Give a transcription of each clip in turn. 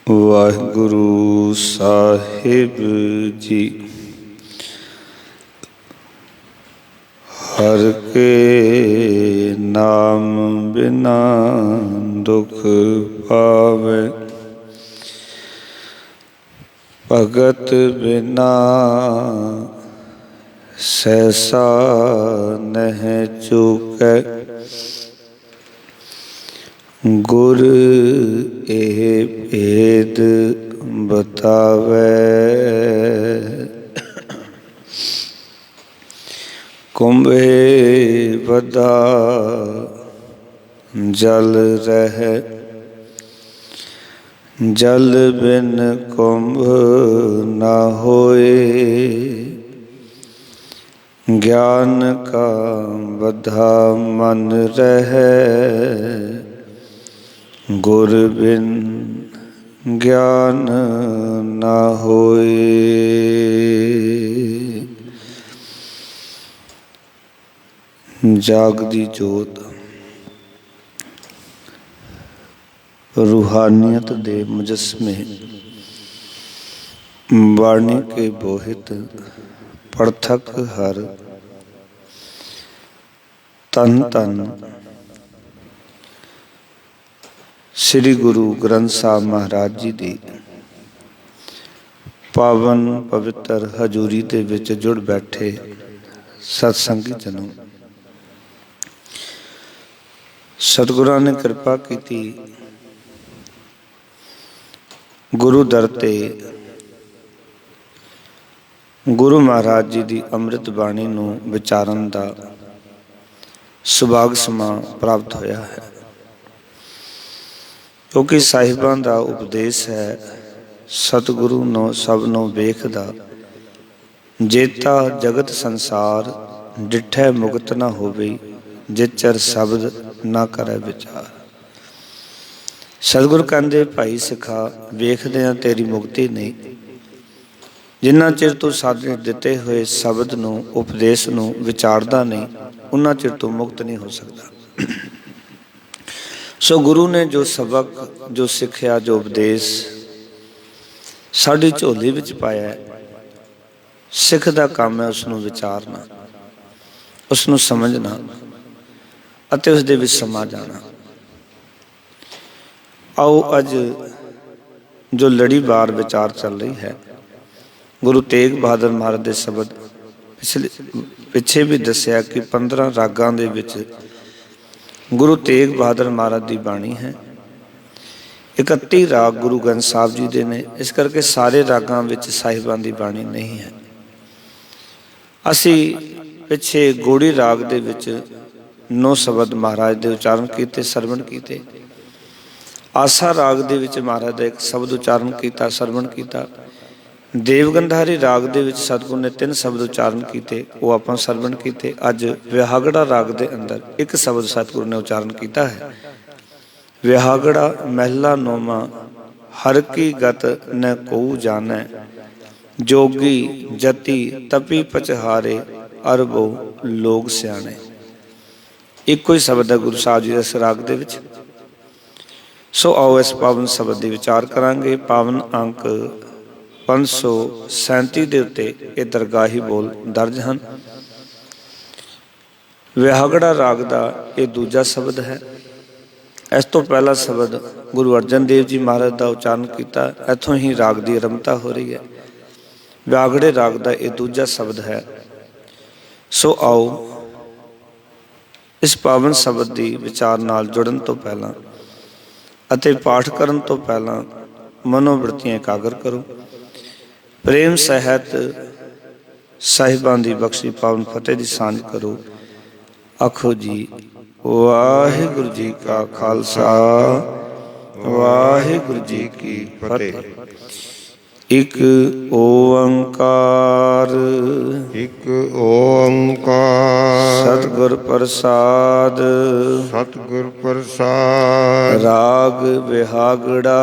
ਵਾਹਿਗੁਰੂ ਸਾਹਿਬ ਜੀ। ਹਰ ਕੇ ਨਾਮ ਬਿਨਾ ਦੁਖ ਪਾਵੇ, ਭਗਤ ਬਿਨਾ ਸਹਿਸਾ ਨਹਿ ਚੂਕੈ। ਗੁਰ ਇਹ ਭੇਦ ਬਤਾਵੈ, ਕੁੰਭੇ ਵਧਾ ਜਲ ਰਹਿ। ਜਲ ਬਿਨ ਕੁੰਭ ਨਾ ਹੋਏ, ਗਿਆਨ ਕਾ ਵਧਾ ਮਨ ਰਹਿ। ਗੁਰ ਬਿਨ ਗਿਆਨ ਨਾ ਹੋਏ। ਜਾਗਦੀ ਜੋਤ रूहानियत दे मुजस्मे, वाणी के बोहित पड़थक हर। तन तन श्री गुरु ग्रंथ साहब महाराज जी दी पावन पवित्र हजूरी दे विच जुड़ बैठे सत्संगी जनों, सतगुरां ने कृपा की। गुरु दर ते गुरु महाराज जी की अमृत बाणी नूं विचारन दा सुभाग समा प्राप्त होया है, क्योंकि साहिबां दा उपदेश है सतगुरु नो सब नो वेखदा। जेता जगत संसार डिठै मुक्त ना होवे, जिचर शब्द ना करे विचार। सतगुरु कहंदे भाई सिखा, वेखदियां तेरी मुक्ति नहीं, जिन्ना चिर तू साडे दिते हुए शब्द नूं उपदेश नूं विचारदा नहीं, उन्ना चिर तू मुक्त नहीं हो सकता। सो गुरु ने जो सबक, जो सिक्ख्या, जो उपदेश साडी झोली विच पाया है, सिख दा काम है उसनूं विचारना, उसनूं समझना अते उस दे विच समा जाना। आओ अज जो लड़ीवार विचार चल रही है, गुरु तेग बहादुर महाराज के शब्द पिछे भी दसिया कि 15 रागां दे विच गुरु तेग बहादुर महाराज की बाणी है। 31 राग गुरु ग्रंथ साहब जी दे ने, इस करके सारे रागां विच साहिबां की बाणी नहीं है। असी पिछे गोड़ी राग दे विच 9 शब्द महाराज दे उचारण किए, सरवण किए। आसा राग दे विच महाराज का एक शब्द उचारण किया, सरवण किया। देवगंधारी राग दे विच सतगुरु ने 3 शब्द उचारण किए, वो आपां सरवण किए। अज विहागड़ा राग दे अंदर एक शब्द सतगुरु ने उचारण किया है। विहागड़ा महला नौमा, हर की गत न को जानै, जोगी जति तपी पचहारे, अरबो लोग सियाणे। एको ही शब्द है गुरु साहब जी इस राग दे विच। सो आओ इस पावन शब्द की विचार करांगे। पावन अंक 537 के उत्ते ये दरगाही बोल दर्ज हैं। विहागड़ा राग का ये दूजा शब्द है। इस तो पहला शब्द गुरु अर्जन देव जी महाराज का उचारण किया, इत्थों ही राग की आरंभता हो रही है। विहागड़े राग का ये दूजा शब्द है। सो आओ इस पावन शब्द की विचार नाल जुड़न तो पहला ਅਤੇ पाठ करन तो पहला मनोवृत्तियां एकाग्र करो। प्रेम सहित साहिबां दी बख्शी पावन फतेह दी सांझ करो। आखो जी वाहिगुरु जी का खालसा, वाहिगुरु जी की फतेह। ਇਕ ਓੰਕਾਰ। ਇਕ ਓੰਕਾਰ। ਸਤਿਗੁਰ ਪ੍ਰਸਾਦ। ਸਤਿਗੁਰ ਪ੍ਰਸਾਦ। ਰਾਗ ਬਿਹਾਗੜਾ।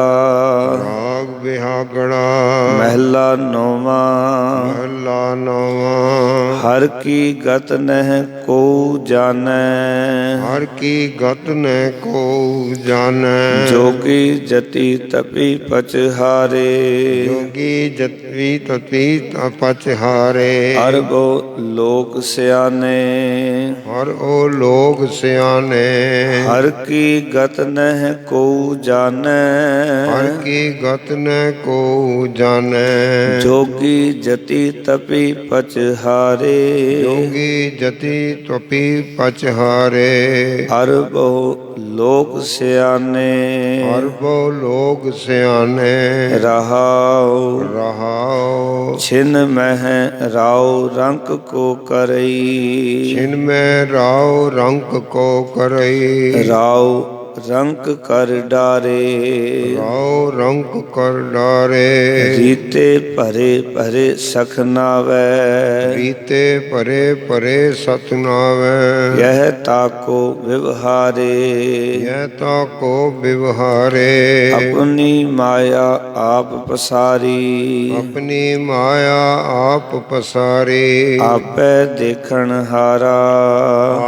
ਰਾਗ ਬਿਹਾਗੜਾ। ਮਹਿਲਾ ਨੌਵਾਂ। ਮਹਲਾ ਨੌਵਾਂ। ਹਰ ਕੀ ਗਤ ਨਹਿ ਕੋ ਜਾਣੈ। ਹਰ ਕੀ ਗਤ ਨਹਿ ਕੋ ਜਾਣੈ। ਜੋਗੀ ਜਤੀ ਤਪੀ ਪਚਹਾਰੇ। ਜੋਗੀ ਜਤੀ ਤਤੀ ਪਚਹਾਰੇ। ਅਰਬੋ ਲੋਕ ਸਿਆਣੇ। ਹਰ ਓ ਲੋਕ ਸਿਆਣੇ। ਹਰ ਕੀ ਗਤ ਨਹਿ ਕੋ ਜਾਣੈ। ਹਰ ਕੀ ਗਤ ਨਹਿ ਕੋ ਜਾਣੈ। ਜੋਗੀ ਜਤੀ ਤਪੀ ਪਚਹਾਰੇ। ਜੋਗੀ ਜਤੀ ਤਪੀ ਪਚਹਾਰੇ। ਅਰਬੋ ਲੋਕ ਸਿਆਣੇ। ਅਰਬੋ ਲੋਕ ਸਿਆਣੇ। ਰਹਾਉ। ਰਹਾਉ। ਛਿਨ ਮਹਿ ਰਾਉ ਰੰਕ ਕੋ ਕਰਈ। ਛਿਨ ਮੈਂ ਰਾਉ ਰੰਕ ਕੋ ਕਰਈ। ਰਾਉ ਰੰਕ ਕਰ ਡਾਰੇ। ਰਾਉ ਰੰਕ ਕਰ ਡਾਰੇ। ਰੀਤੇ ਭਰੇ ਭਰੇ ਸਖ ਨਾਵੈ। ਰੀਤੇ ਭਰੇ ਭਰੇ ਸਤ ਨਾਵੈ। ਯਹ ਤਾਕੋ ਵਿਵਹਾਰੇ। ਯਹ ਤਾਕੋ ਵਿਵਹਾਰੇ। ਆਪਣੀ ਮਾਇਆ ਆਪ ਪਸਾਰੀ। ਆਪਣੀ ਮਾਇਆ ਆਪ ਪਸਾਰੀ। ਆਪੇ ਦੇਖਣ ਹਾਰਾ।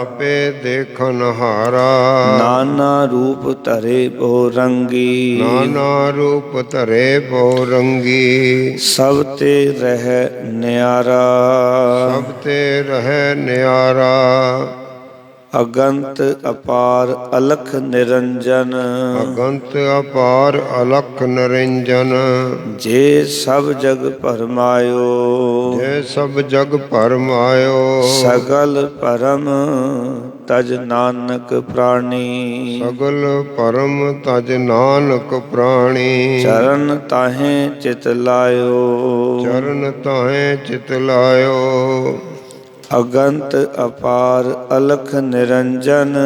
ਆਪੇ ਦੇਖਨ ਹਾਰਾ। ਨਾਨਾ ਰੂਪ ਧਰੇ ਬਹੁ ਰੰਗੀ। ਨਾਨਾ ਰੂਪ ਧਰੇ ਬਹੁ ਰੰਗੀ। ਸਭ ਤੇ ਰਹਿ ਨਿਆਰਾ। ਸਭ ਤੇ ਰਹਿ ਨਿਆਰਾ। ਅਗੰਤ ਅਪਾਰ ਅਲਖ ਨਿਰੰਜਨ। ਅਗੰਤ ਅਪਾਰ ਅਲਖ ਨਿਰੰਜਨ। ਜੇ ਸਭ ਜਗ ਭਰਮਾਇਓ। ਜੇ ਸਭ ਜਗ ਭਰਮਾਇਓ। ਸਗਲ ਪਰਮ ਤਜ ਨਾਨਕ ਪ੍ਰਾਣੀ। ਸਗਲ ਪਰਮ ਤਜ ਨਾਨਕ ਪ੍ਰਾਣੀ। ਚਰਨ ਤਾਹੇ ਚਿਤ ਲਾਇਓ। ਚਰਨ ਤਾਹੇ ਚਿਤ ਲਾਇਓ। ਅਗੰਤ ਅਪਾਰ ਅਲਖ ਨਿਰੰਜਨ।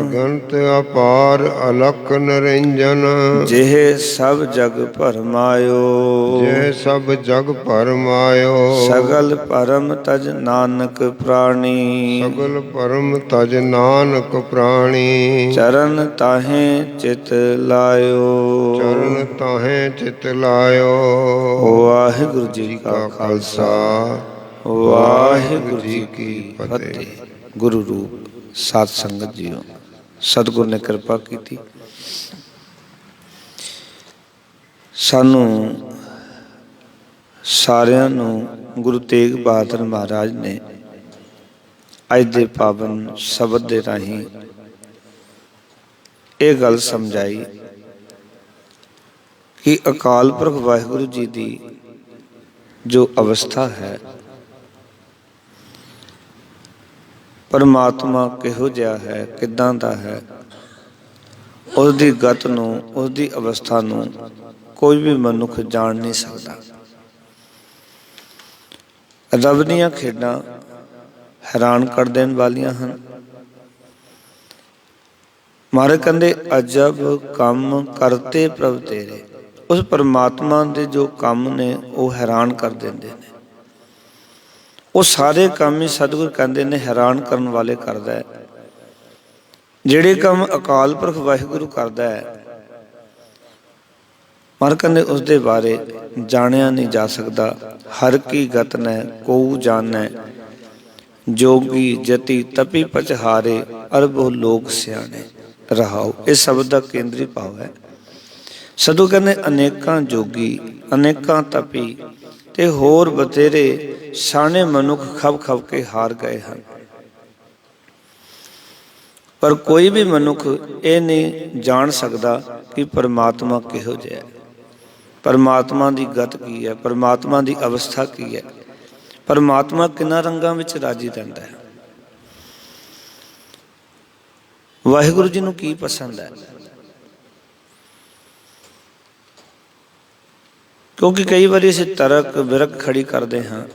ਅਗੰਤ ਅਪਾਰ ਅਲਖ ਨਿਰੰਜਨ। ਜਿਹ ਸਭ ਜਗ ਭਰਮਾਇਓ। ਜੇ ਸਭ ਜਗ ਭਰਮਾਇਓ। ਸਗਲ ਪਰਮ ਤਜ ਨਾਨਕ ਪ੍ਰਾਣੀ। ਸਗਲ ਪਰਮ ਤਜ ਨਾਨਕ ਪ੍ਰਾਣੀ। ਚਰਨ ਤਾਹੇ ਚਿਤ ਲਾਇਓ। ਚਰਨ ਤਾਹੇ ਚਿਤ ਲਾਇਓ। ਵਾਹਿਗੁਰੂ ਜੀ ਕਾ ਖਾਲਸਾ ਵਾਹਿਗੁਰੂ ਜੀ ਕੀ ਫਤਿਹ। ਗੁਰੂ ਰੂਪ ਸਾਧ ਸੰਗਤ ਜੀਓ, ਸਤਿਗੁਰ ਨੇ ਕਿਰਪਾ ਕੀਤੀ। ਸਾਨੂੰ ਸਾਰਿਆਂ ਨੂੰ ਗੁਰੂ ਤੇਗ ਬਹਾਦਰ ਮਹਾਰਾਜ ਨੇ ਅੱਜ ਦੇ ਪਾਵਨ ਸ਼ਬਦ ਦੇ ਰਾਹੀਂ ਇਹ ਗੱਲ ਸਮਝਾਈ ਕਿ ਅਕਾਲ ਪੁਰਖ ਵਾਹਿਗੁਰੂ ਜੀ ਦੀ ਜੋ ਅਵਸਥਾ ਹੈ, ਪਰਮਾਤਮਾ ਕਿਹੋ ਜਿਹਾ ਹੈ, ਕਿੱਦਾਂ ਦਾ ਹੈ, ਉਸ ਦੀ ਗਤ ਨੂੰ, ਉਸ ਦੀ ਅਵਸਥਾ ਨੂੰ ਕੋਈ ਵੀ ਮਨੁੱਖ ਜਾਣ ਨਹੀਂ ਸਕਦਾ। ਰੱਬ ਦੀਆਂ ਖੇਡਾਂ ਹੈਰਾਨ ਕਰ ਦੇਣ ਵਾਲੀਆਂ ਹਨ। ਮਹਾਰਾਜ ਕਹਿੰਦੇ ਅਜਬ ਕੰਮ ਕਰਤੇ ਪ੍ਰਭ ਤੇਰੇ। ਉਸ ਪਰਮਾਤਮਾ ਦੇ ਜੋ ਕੰਮ ਨੇ ਉਹ ਹੈਰਾਨ ਕਰ ਦਿੰਦੇ ਨੇ। ਉਹ ਸਾਰੇ ਕੰਮ ਹੀ ਸਤਿਗੁਰ ਕਹਿੰਦੇ ਨੇ ਹੈਰਾਨ ਕਰਨ ਵਾਲੇ ਕਰਦਾ ਹੈ। ਜਿਹੜੇ ਕੰਮ ਅਕਾਲ ਪੁਰਖ ਵਾਹਿਗੁਰੂ ਕਰਦਾ ਹੈ, ਮਹਾਰਾਜ ਕਹਿੰਦੇ ਉਸ ਦੇ ਬਾਰੇ ਜਾਣਿਆ ਨਹੀਂ ਜਾ ਸਕਦਾ। ਹਰ ਕੀ ਗਤ ਨੈ ਕੋ ਜਾਣੈ। ਜੋਗੀ ਜਤੀ ਤਪੀ ਪਚਹਾਰੇ। ਅਰਬੋ ਲੋਕ ਸਿਆਣੇ। ਰਹਾਉ। ਇਸ ਸ਼ਬਦ ਦਾ ਕੇਂਦਰੀ ਭਾਵ ਹੈ। ਸਤਿਗੁਰ ਕਹਿੰਦੇ ਅਨੇਕਾਂ ਜੋਗੀ, ਅਨੇਕਾਂ ਤਪੀ ਤੇ ਹੋਰ ਬਥੇਰੇ ਸਿਆਣੇ ਮਨੁੱਖ ਖਪ ਖਪ ਕੇ ਹਾਰ ਗਏ ਹਨ। ਪਰ ਕੋਈ ਵੀ ਮਨੁੱਖ ਇਹ ਨਹੀਂ ਜਾਣ ਸਕਦਾ ਕਿ ਪਰਮਾਤਮਾ ਕਿਹੋ ਜਿਹਾ ਹੈ, ਪਰਮਾਤਮਾ ਦੀ ਗਤ ਕੀ ਹੈ, ਪਰਮਾਤਮਾ ਦੀ ਅਵਸਥਾ ਕੀ ਹੈ, ਪਰਮਾਤਮਾ ਕਿੰਨਾ ਰੰਗਾਂ ਵਿੱਚ ਰਾਜੀ ਰਹਿੰਦਾ ਹੈ, ਵਾਹਿਗੁਰੂ ਜੀ ਨੂੰ ਕੀ ਪਸੰਦ ਹੈ। ਕਿਉਂਕਿ ਕਈ ਵਾਰੀ ਅਸੀਂ ਤਰਕ ਬਿਰਕ ਖੜੀ ਕਰਦੇ ਹਾਂ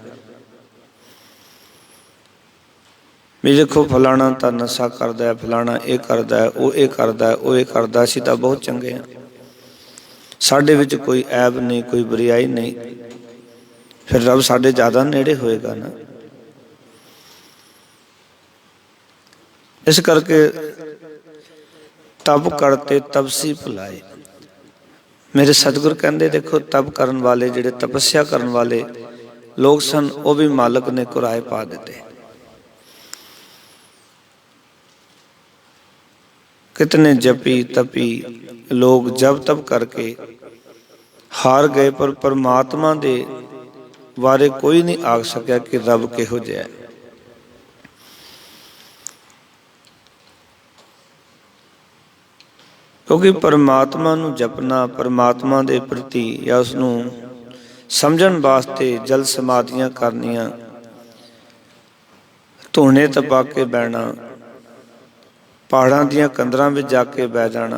ਵੀ ਦੇਖੋ ਫਲਾਣਾ ਤਾਂ ਨਸ਼ਾ ਕਰਦਾ ਹੈ, ਫਲਾਣਾ ਇਹ ਕਰਦਾ ਹੈ, ਉਹ ਇਹ ਕਰਦਾ ਹੈ, ਉਹ ਇਹ ਕਰਦਾ, ਅਸੀਂ ਤਾਂ ਬਹੁਤ ਚੰਗੇ ਹਾਂ। ਸਾਡੇ ਵਿੱਚ ਕੋਈ ਐਬ ਨਹੀਂ, ਕੋਈ ਬੁਰਾਈ ਨਹੀਂ, ਫਿਰ ਰੱਬ ਸਾਡੇ ਜ਼ਿਆਦਾ ਨੇੜੇ ਹੋਏਗਾ ਨਾ। ਇਸ ਕਰਕੇ ਤਪ ਕਰਤੇ ਤਪਸੀ ਭੁਲਾਏ। ਮੇਰੇ ਸਤਿਗੁਰ ਕਹਿੰਦੇ ਦੇਖੋ, ਤਪ ਕਰਨ ਵਾਲੇ ਜਿਹੜੇ ਤਪੱਸਿਆ ਕਰਨ ਵਾਲੇ ਲੋਕ ਸਨ, ਉਹ ਵੀ ਮਾਲਕ ਨੇ ਕੁਰਾਏ ਪਾ ਦਿੱਤੇ। कितने जपी तपी लोग जप तप करके हार गए, पर परमात्मा दे बारे कोई नहीं आख सकिया कि रब किहो जिहा है। क्योंकि परमात्मा नूं जपना, परमात्मा दे प्रति या उसनूं समझण वास्ते जल समाधियां करनियां, धूने तपा के बहना, पहाड़ां दियां कंदरां विच जाके बह जाना,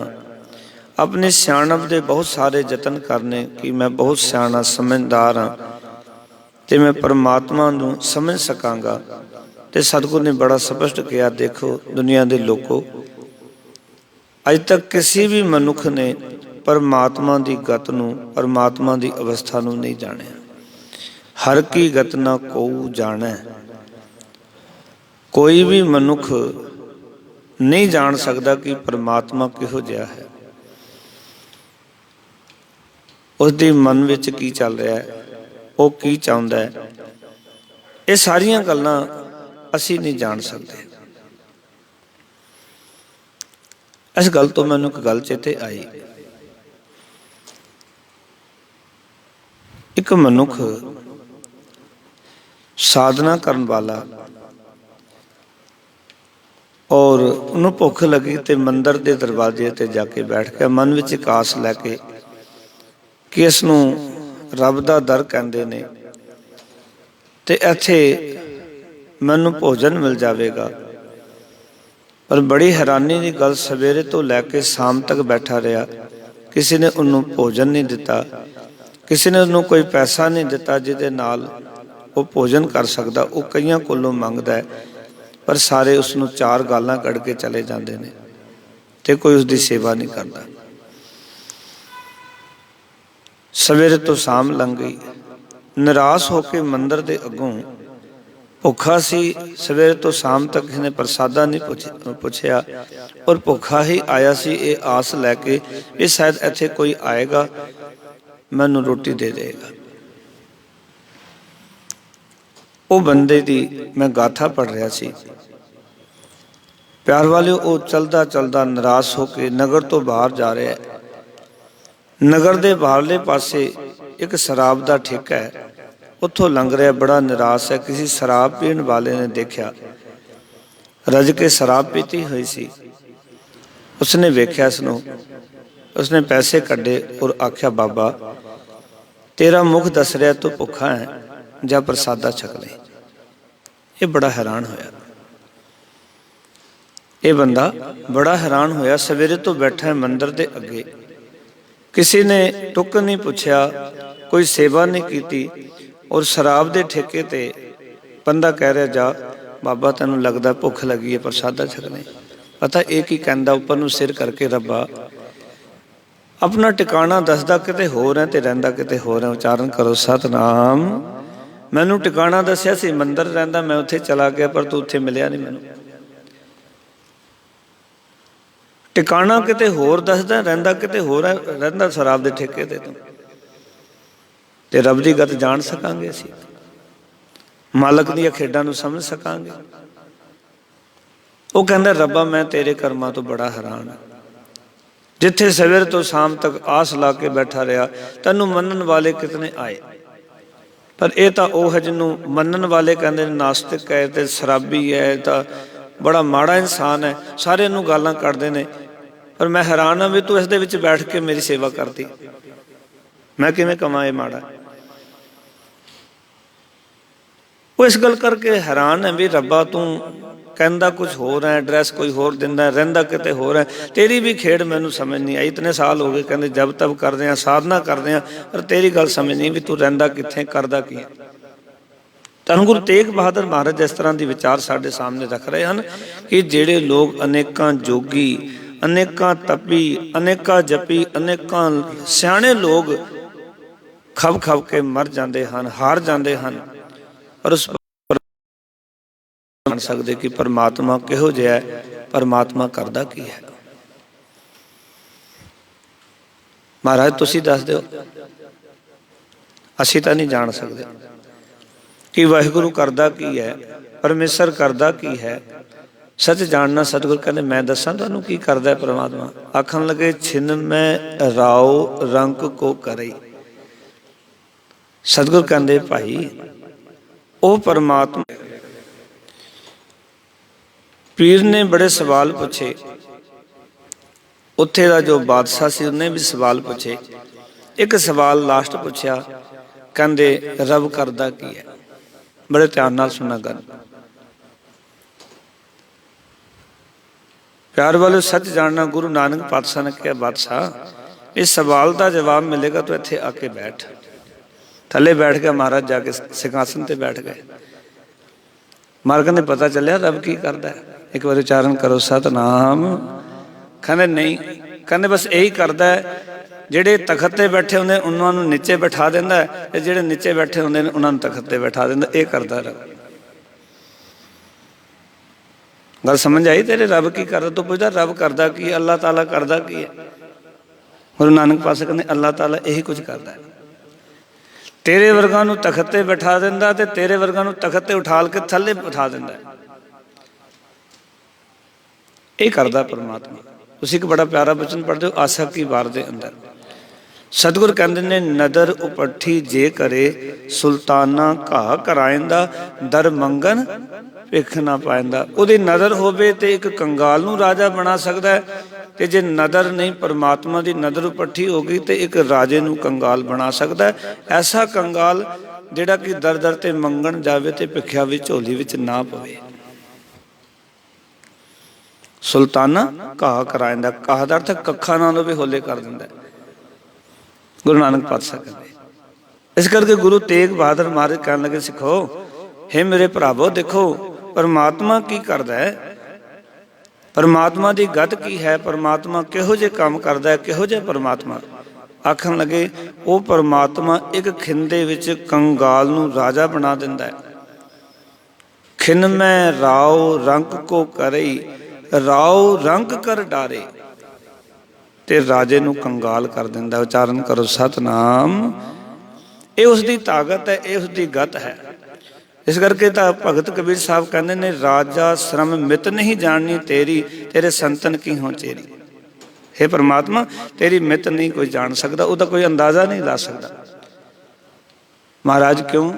अपने सियाणप दे बहुत सारे यतन करने कि मैं बहुत सियाणा समझदार हाँ ते मैं परमात्मा नूं समझ सकांगा। ते सतगुर ने बड़ा स्पष्ट किया, देखो दुनिया दे लोगों, अज तक किसी भी मनुख ने परमात्मा दी गत नूं, परमात्मा दी अवस्था नूं नहीं जाणिया। हर की गत ना कोऊ जाणै। कोई भी मनुख नहीं जान सकता कि परमात्मा किहो जिहा है, उसके मन विच की चल रहा है, वो की चाहुंदा है। ये सारियां गल्लां असीं नहीं जान सकते। इस गल तो मैनूं एक गल चेते आई। एक मनुख साधना करन वाला और उन्होंने भुख लगी तो मंदिर के दरवाजे ते जाके बैठ गया, मन विच एक आस लैके कि इसनूं रब दा दर कहंदे ने ते इत्थे मैनूं भोजन मिल जाएगा। पर बड़ी हैरानी की गल, सवेरे तो लैके शाम तक बैठा रहा, किसी ने उन्होंने भोजन नहीं दिता, किसी ने उन्होंने कोई पैसा नहीं दिता जिहदे नाल वो भोजन कर सकता। वो कईयां कोलों मंगदा है, पर सारे उसनूं चार गालां कढ़ के चले जाते हैं ते कोई उसकी सेवा नहीं करता। सवेरे तो शाम लंघ गई, निराश होकर मंदिर के अगों भुखा सी, सवेरे तो शाम तक इसने प्रसादा नहीं पुछया और भुखा ही आया सी, ये आस लैके ये शायद इत्थे कोई आएगा मैनू रोटी दे देगा। वो बंदे दी मैं गाथा पढ़ रहा सी, प्यार वाले, वो चलदा चलदा निराश होके नगर तो बाहर जा रहा है। नगर के बाहरले पासे एक शराब का ठेका है, उत्थों लंघ रहा, बड़ा निराश है। किसी शराब पीण वाले ने देखा, रज के शराब पीती हुई सी, उसने वेख्या इसनूं, उसने पैसे कड्डे और आख्या, बाबा तेरा मुख दस रहा तू भुखा है, जा प्रसादा छक ले। ये बड़ा हैरान होया, ये बंदा बड़ा हैरान होया। सवेरे तो बैठा है मंदिर के अगे, किसी ने टुक नहीं पूछया, कोई सेवा नहीं की, और शराब के ठेके ते बंदा कह रहा, जा बाबा तैनूं लगदा भुख लगी है, प्रसादा छक ले। पता एक ही कहंदा, उपर नूं सिर करके, रब्बा अपना टिकाणा दसदा किते होर है ते रहिंदा किते होर है। उचारण करो, सतनाम। मैनूं टिकाणा दस्या सी मंदिर रहिंदा, मैं उत्थे चला गया, पर तू उत्थे मिलिया नहीं मैनूं। टिकाणा किते होर दसदा, रहिंदा किते होर है, रहिंदा शराब दे ठेके ते रब दी गत जान सकांगे, असीं मालक दी खेडां नूं समझ सकांगे। वो कहंदा, रब्बा मैं तेरे कर्मां तो बड़ा हैरान हां, जिथे सवेर तो शाम तक आस ला के बैठा रहा, तैनूं मनन वाले कितने आए, पर यह तो वह है जिन्हों मनन वाले कहते हैं नास्तिक है, तो शराबी है, तो बड़ा माड़ा इंसान है, सारे नूं गालां कढदे ने। पर मैं हैरान हाँ भी तू इस दे विच बैठ के मेरी सेवा करती, मैं किवें कमां ये माड़ा। वो इस गल करके हैरान है भी रब्बा तू कहंदा कुछ होर है, एड्रैस कोई होर दिंदा, रहिंदा किते होर है, तेरी भी खेड़ मैनूं समझ नहीं आई। इतने साल हो गए कहंदे जब तब करदे आ, साधना करदे आ, पर तेरी गल समझ नहीं भी तू रहिंदा कित्थे, करदा की है। धन गुरु तेग बहादुर महाराज इस तरह की विचार साडे सामने रख रहे हैं कि जिहड़े लोग अनेकां जोगी ਅਨੇਕਾਂ ਤਪੀ, ਅਨੇਕਾਂ ਜਪੀ, ਅਨੇਕਾਂ ਸਿਆਣੇ ਲੋਕ ਖਬ ਖਬ ਕੇ ਮਰ ਜਾਂਦੇ ਹਨ, ਹਾਰ ਜਾਂਦੇ ਹਨ, ਪਰ ਉਸ ਜਾਣ ਸਕਦੇ ਕਿ ਪਰਮਾਤਮਾ ਕਿਹੋ ਜਿਹਾ ਹੈ, ਪਰਮਾਤਮਾ ਕਰਦਾ ਕੀ ਹੈ। ਮਹਾਰਾਜ ਤੁਸੀਂ ਦੱਸ ਦਿਓ, ਅਸੀਂ ਤਾਂ ਨਹੀਂ ਜਾਣ ਸਕਦੇ ਕਿ ਵਾਹਿਗੁਰੂ ਕਰਦਾ ਕੀ ਹੈ, ਪਰਮੇਸ਼ਰ ਕਰਦਾ ਕੀ ਹੈ। ਸੱਚ ਜਾਣਨਾ, ਸਤਿਗੁਰ ਕਹਿੰਦੇ ਮੈਂ ਦੱਸਾਂ ਤੁਹਾਨੂੰ ਕੀ ਕਰਦਾ ਪਰਮਾਤਮਾ। ਆਖਣ ਲੱਗੇ ਛਿਨ ਮੈਂ ਰਾਉ ਰੰਕ ਕੋ ਕਰਈ। ਸਤਿਗੁਰ ਕਹਿੰਦੇ ਭਾਈ ਉਹ ਪਰਮਾਤਮਾ। ਪੀਰ ਨੇ ਬੜੇ ਸਵਾਲ ਪੁੱਛੇ, ਉੱਥੇ ਦਾ ਜੋ ਬਾਦਸ਼ਾਹ ਸੀ ਉਹਨੇ ਵੀ ਸਵਾਲ ਪੁੱਛੇ। ਇੱਕ ਸਵਾਲ ਲਾਸਟ ਪੁੱਛਿਆ, ਕਹਿੰਦੇ ਰੱਬ ਕਰਦਾ ਕੀ ਹੈ। ਬੜੇ ਧਿਆਨ ਨਾਲ ਸੁਣਨਾ ਗੱਲ। ਪਿਆਰ ਵਾਲੇ ਸੱਚ ਜਾਣਨਾ, ਗੁਰੂ ਨਾਨਕ ਪਾਤਸ਼ਾਹ ਨੇ ਕਿਹਾ ਬਾਦਸ਼ਾਹ ਇਸ ਸਵਾਲ ਦਾ ਜਵਾਬ ਮਿਲੇਗਾ ਤੂੰ ਇੱਥੇ ਆ ਕੇ ਬੈਠ। ਥੱਲੇ ਬੈਠ ਗਿਆ ਮਹਾਰਾਜ, ਜਾ ਕੇ ਸਿੰਘਾਸਨ ਤੇ ਬੈਠ ਗਏ। ਮਹਾਰਾਜ ਕਹਿੰਦੇ ਪਤਾ ਚੱਲਿਆ ਰੱਬ ਕੀ ਕਰਦਾ। ਇੱਕ ਵਾਰ ਉਚਾਰਨ ਕਰੋ ਸਤਨਾਮ। ਕਹਿੰਦੇ ਨਹੀਂ, ਕਹਿੰਦੇ ਬਸ ਇਹੀ ਕਰਦਾ ਹੈ, ਜਿਹੜੇ ਤਖਤ ਤੇ ਬੈਠੇ ਹੁੰਦੇ ਉਹਨਾਂ ਨੂੰ ਨੀਚੇ ਬਿਠਾ ਦਿੰਦਾ ਹੈ, ਤੇ ਜਿਹੜੇ ਨੀਚੇ ਬੈਠੇ ਹੁੰਦੇ ਨੇ ਉਹਨਾਂ ਨੂੰ ਤਖਤ ਤੇ ਬਿਠਾ ਦਿੰਦਾ। ਇਹ ਕਰਦਾ ਰੱਬ। ਗੱਲ ਸਮਝ ਆਈ ਤੇਰੇ? ਰੱਬ ਕੀ ਕਰਦਾ? ਤੂੰ ਪੁੱਛਦਾ ਰੱਬ ਕਰਦਾ ਕੀ, ਅੱਲਾਹ ਤਾਲਾ ਕਰਦਾ ਕੀ ਹੈ? ਗੁਰੂ ਨਾਨਕ ਪਾਤਸ਼ਾਹ ਕਹਿੰਦੇ ਅੱਲਾਹ ਤਾਲਾ ਇਹੀ ਕੁਝ ਕਰਦਾ ਹੈ। ਤੇਰੇ ਵਰਗਾ ਨੂੰ ਤਖਤ ਤੇ ਬਿਠਾ ਦਿੰਦਾ ਤੇ ਤੇਰੇ ਵਰਗਾ ਨੂੰ ਤਖਤ ਤੇ ਉਠਾਲ ਕੇ ਥੱਲੇ ਬਿਠਾ ਦਿੰਦਾ। ਇਹ ਕਰਦਾ ਪਰਮਾਤਮਾ। ਤੁਸੀਂ ਇੱਕ ਬੜਾ ਪਿਆਰਾ ਬਚਨ ਪੜ੍ਹਦੇ ਹੋ ਆਸਾ ਕੀ ਵਾਰ ਦੇ ਅੰਦਰ। ਸਤਿਗੁਰ ਕਹਿੰਦੇ ਨੇ ਨਦਰ ਉਪੱਠੀ ਜੇ ਕਰੇ, ਸੁਲਤਾਨਾ ਘਾਹ ਕਰਾਇੰਦਾ, ਦਰ ਮੰਗਣ ਭਿੱਖ ਨਾ ਪਾਇੰਦਾ। ਉਹਦੀ ਨਦਰ ਹੋਵੇ ਤੇ ਇੱਕ ਕੰਗਾਲ ਨੂੰ ਰਾਜਾ ਬਣਾ ਸਕਦਾ ਹੈ, ਤੇ ਜੇ ਨਦਰ ਨਹੀਂ, ਪਰਮਾਤਮਾ ਦੀ ਨਦਰ ਉਪੱਠੀ ਹੋ ਗਈ ਤੇ ਇੱਕ ਰਾਜੇ ਨੂੰ ਕੰਗਾਲ ਬਣਾ ਸਕਦਾ ਹੈ। ਐਸਾ ਕੰਗਾਲ ਜਿਹੜਾ ਕਿ ਦਰ ਦਰ ਤੇ ਮੰਗਣ ਜਾਵੇ ਤੇ ਭਿੱਖਿਆ ਵੀ ਝੋਲੀ ਵਿੱਚ ਨਾ ਪਵੇ। ਸੁਲਤਾਨਾ ਘਾਹ ਕਰਾਇੰਦਾ, ਘਾਹ ਦਾ ਅਰਥ ਕੱਖਾਂ ਨਾਲੋਂ ਵੀ ਹੋਲੇ ਕਰ ਦਿੰਦਾ ਗੁਰੂ ਨਾਨਕ ਪਾਤਸ਼ਾਹ ਕਹਿੰਦੇ। ਇਸ ਕਰਕੇ ਗੁਰੂ ਤੇਗ ਬਹਾਦਰ ਮਹਾਰਾਜ ਕਹਿਣ ਲੱਗੇ ਸਿੱਖੋ, ਹੇ ਮੇਰੇ ਭਰਾਵੋ ਦੇਖੋ ਪਰਮਾਤਮਾ ਕੀ ਕਰਦਾ ਹੈ, ਪਰਮਾਤਮਾ ਦੀ ਗਤ ਕੀ ਹੈ, ਪਰਮਾਤਮਾ ਕਿਹੋ ਜਿਹੇ ਕੰਮ ਕਰਦਾ ਹੈ, ਕਿਹੋ ਜਿਹਾ ਪਰਮਾਤਮਾ। ਆਖਣ ਲੱਗੇ ਉਹ ਪਰਮਾਤਮਾ ਇੱਕ ਖਿੰਦੇ ਵਿੱਚ ਕੰਗਾਲ ਨੂੰ ਰਾਜਾ ਬਣਾ ਦਿੰਦਾ ਹੈ। ਖਿਨ ਮੈਂ ਰਾਉ ਰੰਕ ਕੋ ਕਰਈ, ਰਾਉ ਰੰਕ ਕਰ ਡਾਰੇ, ਤੇ ਰਾਜੇ ਨੂੰ ਕੰਗਾਲ ਕਰ ਦਿੰਦਾ। ਉਚਾਰਨ ਕਰੋ ਸਤਨਾਮ। ਇਹ ਉਸ ਦੀ ਤਾਕਤ ਹੈ, ਇਹ ਉਸ ਦੀ ਗਤ ਹੈ। ਇਸ ਕਰਕੇ ਤਾਂ ਭਗਤ ਕਬੀਰ ਸਾਹਿਬ ਕਹਿੰਦੇ ਨੇ ਰਾਜਾ ਸ਼ਰਮ ਮਿਤ ਨਹੀਂ ਜਾਣਨੀ ਤੇਰੀ, ਤੇਰੇ ਸੰਤਨ ਕੀ ਹੋ ਚੇਰੀ। ਹੇ ਪਰਮਾਤਮਾ ਤੇਰੀ ਮਿਤ ਨਹੀਂ ਕੋਈ ਜਾਣ ਸਕਦਾ, ਉਹਦਾ ਕੋਈ ਅੰਦਾਜ਼ਾ ਨਹੀਂ ਲਾ ਸਕਦਾ। ਮਹਾਰਾਜ ਕਿਉਂ?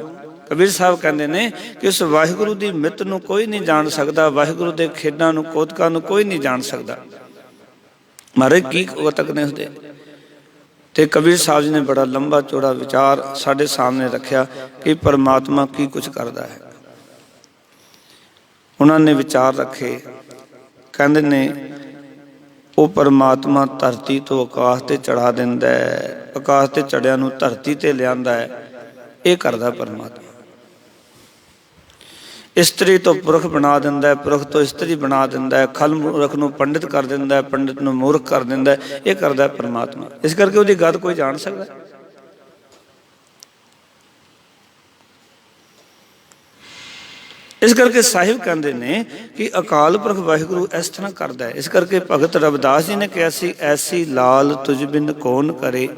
ਕਬੀਰ ਸਾਹਿਬ ਕਹਿੰਦੇ ਨੇ ਕਿ ਉਸ ਵਾਹਿਗੁਰੂ ਦੀ ਮਿਤ ਨੂੰ ਕੋਈ ਨਹੀਂ ਜਾਣ ਸਕਦਾ, ਵਾਹਿਗੁਰੂ ਦੇ ਖੇਡਾਂ ਨੂੰ, ਕੌਤਕਾਂ ਨੂੰ ਕੋਈ ਨਹੀਂ ਜਾਣ ਸਕਦਾ। ਮਹਾਰਾਜ ਕੀ ਕੌਤਕ ਨੇ ਉਸਦੇ। ਤੇ ਕਬੀਰ ਸਾਹਿਬ ਜੀ ਨੇ ਬੜਾ ਲੰਬਾ ਚੌੜਾ ਵਿਚਾਰ ਸਾਡੇ ਸਾਹਮਣੇ ਰੱਖਿਆ ਕਿ ਪਰਮਾਤਮਾ ਕੀ ਕੁਝ ਕਰਦਾ ਹੈ। ਉਹਨਾਂ ਨੇ ਵਿਚਾਰ ਰੱਖੇ, ਕਹਿੰਦੇ ਨੇ ਉਹ ਪਰਮਾਤਮਾ ਧਰਤੀ ਤੋਂ ਆਕਾਸ਼ ਤੇ ਚੜਾ ਦਿੰਦਾ ਹੈ, ਆਕਾਸ਼ ਤੇ ਚੜਿਆ ਨੂੰ ਧਰਤੀ ਤੇ ਲਿਆਂਦਾ ਹੈ। ਇਹ ਕਰਦਾ ਪਰਮਾਤਮਾ। ਇਸਤਰੀ ਤੋਂ ਪੁਰਖ ਬਣਾ ਦਿੰਦਾ ਹੈ, ਪੁਰਖ ਤੋਂ ਇਸਤਰੀ ਬਣਾ ਦਿੰਦਾ ਹੈ, ਖਲ ਮੂਰਖ ਨੂੰ ਪੰਡਿਤ ਕਰ ਦਿੰਦਾ ਹੈ, ਪੰਡਿਤ ਨੂੰ ਮੂਰਖ ਕਰ ਦਿੰਦਾ ਹੈ। ਇਹ ਕਰਦਾ ਪਰਮਾਤਮਾ। ਇਸ ਕਰਕੇ ਉਹਦੀ ਗਤ ਕੋਈ ਜਾਣ ਸਕਦਾ। ਇਸ ਕਰਕੇ ਸਾਹਿਬ ਕਹਿੰਦੇ ਨੇ ਕਿ ਅਕਾਲ ਪੁਰਖ ਵਾਹਿਗੁਰੂ ਇਸ ਤਰ੍ਹਾਂ ਕਰਦਾ ਹੈ। ਇਸ ਕਰਕੇ ਭਗਤ ਰਵਿਦਾਸ ਜੀ ਨੇ ਕਿਹਾ ਸੀ ਐਸੀ ਲਾਲ ਤੁਝ ਬਿਨ ਕੌਣ ਕਰੇ,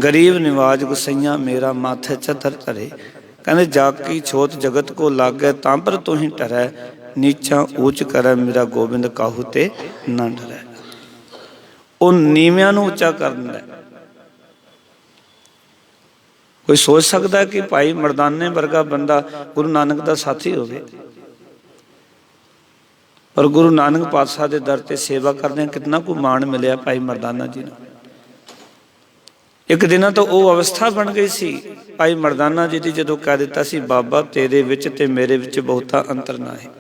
ਗਰੀਬ ਨਿਵਾਜ ਗੁਸਈਆ ਮੇਰਾ ਮਾਥੇ ਚਤਰ ਧਰੇ। ਕਹਿੰਦੇ ਜਾਕੀ ਛੋਤ ਜਗਤ ਕੋ ਲਾਗੇ, ਤਾਂ ਪਰ ਤੂੰ ਹੀ ਟਰੈ, ਨੀਚਾ ਊਚ ਕਰੈ ਮੇਰਾ ਗੋਬਿੰਦ ਕਾਹੂ ਤੇ ਨਾ ਡਰੈ। ਉਹ ਨੀਵਿਆਂ ਨੂੰ ਉੱਚਾ ਕਰ ਦਿੰਦਾ। ਕੋਈ ਸੋਚ ਸਕਦਾ ਕਿ ਭਾਈ ਮਰਦਾਨੇ ਵਰਗਾ ਬੰਦਾ ਗੁਰੂ ਨਾਨਕ ਦਾ ਸਾਥੀ ਹੋਵੇ? ਪਰ ਗੁਰੂ ਨਾਨਕ ਪਾਤਸ਼ਾਹ ਦੇ ਦਰ ਤੇ ਸੇਵਾ ਕਰਦਿਆਂ ਕਿਤਨਾ ਕੁ ਮਾਣ ਮਿਲਿਆ ਭਾਈ ਮਰਦਾਨਾ ਜੀ ਨੂੰ। ਇੱਕ ਦਿਨ ਤਾਂ ਉਹ ਅਵਸਥਾ ਬਣ ਗਈ ਸੀ ਭਾਈ ਮਰਦਾਨਾ ਜੀ ਦੀ, ਜਦੋਂ ਕਹਿ ਦਿੱਤਾ ਸੀ ਬਾਬਾ ਤੇਰੇ ਵਿੱਚ ਤੇ ਮੇਰੇ ਵਿੱਚ ਬਹੁਤਾ ਅੰਤਰ ਨਾ ਹੈ।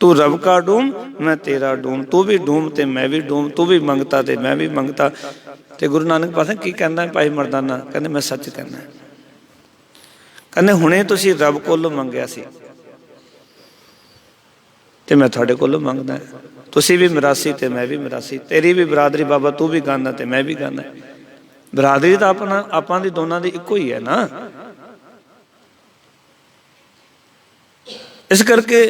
ਤੂੰ ਰਬ ਕਾ ਡੂਮ ਮੈਂ ਤੇਰਾ ਡੂਮ, ਤੂੰ ਵੀ ਡੂਮ ਤੇ ਮੈਂ ਵੀ ਡੂਮ, ਤੂੰ ਵੀ ਮੰਗਤਾ ਤੇ ਮੈਂ ਵੀ ਮੰਗਤਾ। ਤੇ ਗੁਰੂ ਨਾਨਕ ਪਾਤਸ਼ਾਹ ਕੀ ਕਹਿੰਦਾ ਭਾਈ ਮਰਦਾਨਾ? ਕਹਿੰਦੇ ਮੈਂ ਸੱਚ ਕਹਿੰਦਾ। ਕਹਿੰਦੇ ਹੁਣੇ ਤੁਸੀਂ ਰੱਬ ਕੋਲੋਂ ਮੰਗਿਆ ਸੀ ਤੇ ਮੈਂ ਤੁਹਾਡੇ ਕੋਲੋਂ ਮੰਗਦਾ। ਤੁਸੀਂ ਵੀ ਮਿਰਾਸੀ ਤੇ ਮੈਂ ਵੀ ਮਿਰਾਸੀ, ਤੇਰੀ ਵੀ ਬਰਾਦਰੀ ਬਾਬਾ ਤੂੰ ਵੀ ਗਾਉਂਦਾ ਤੇ ਮੈਂ ਵੀ ਗਾਉਂਦਾ। ਬਰਾਦਰੀ ਤਾਂ ਆਪਾਂ ਦੀ ਦੋਨਾਂ ਦੀ ਇੱਕੋ ਹੀ ਹੈ ਨਾ। ਇਸ ਕਰਕੇ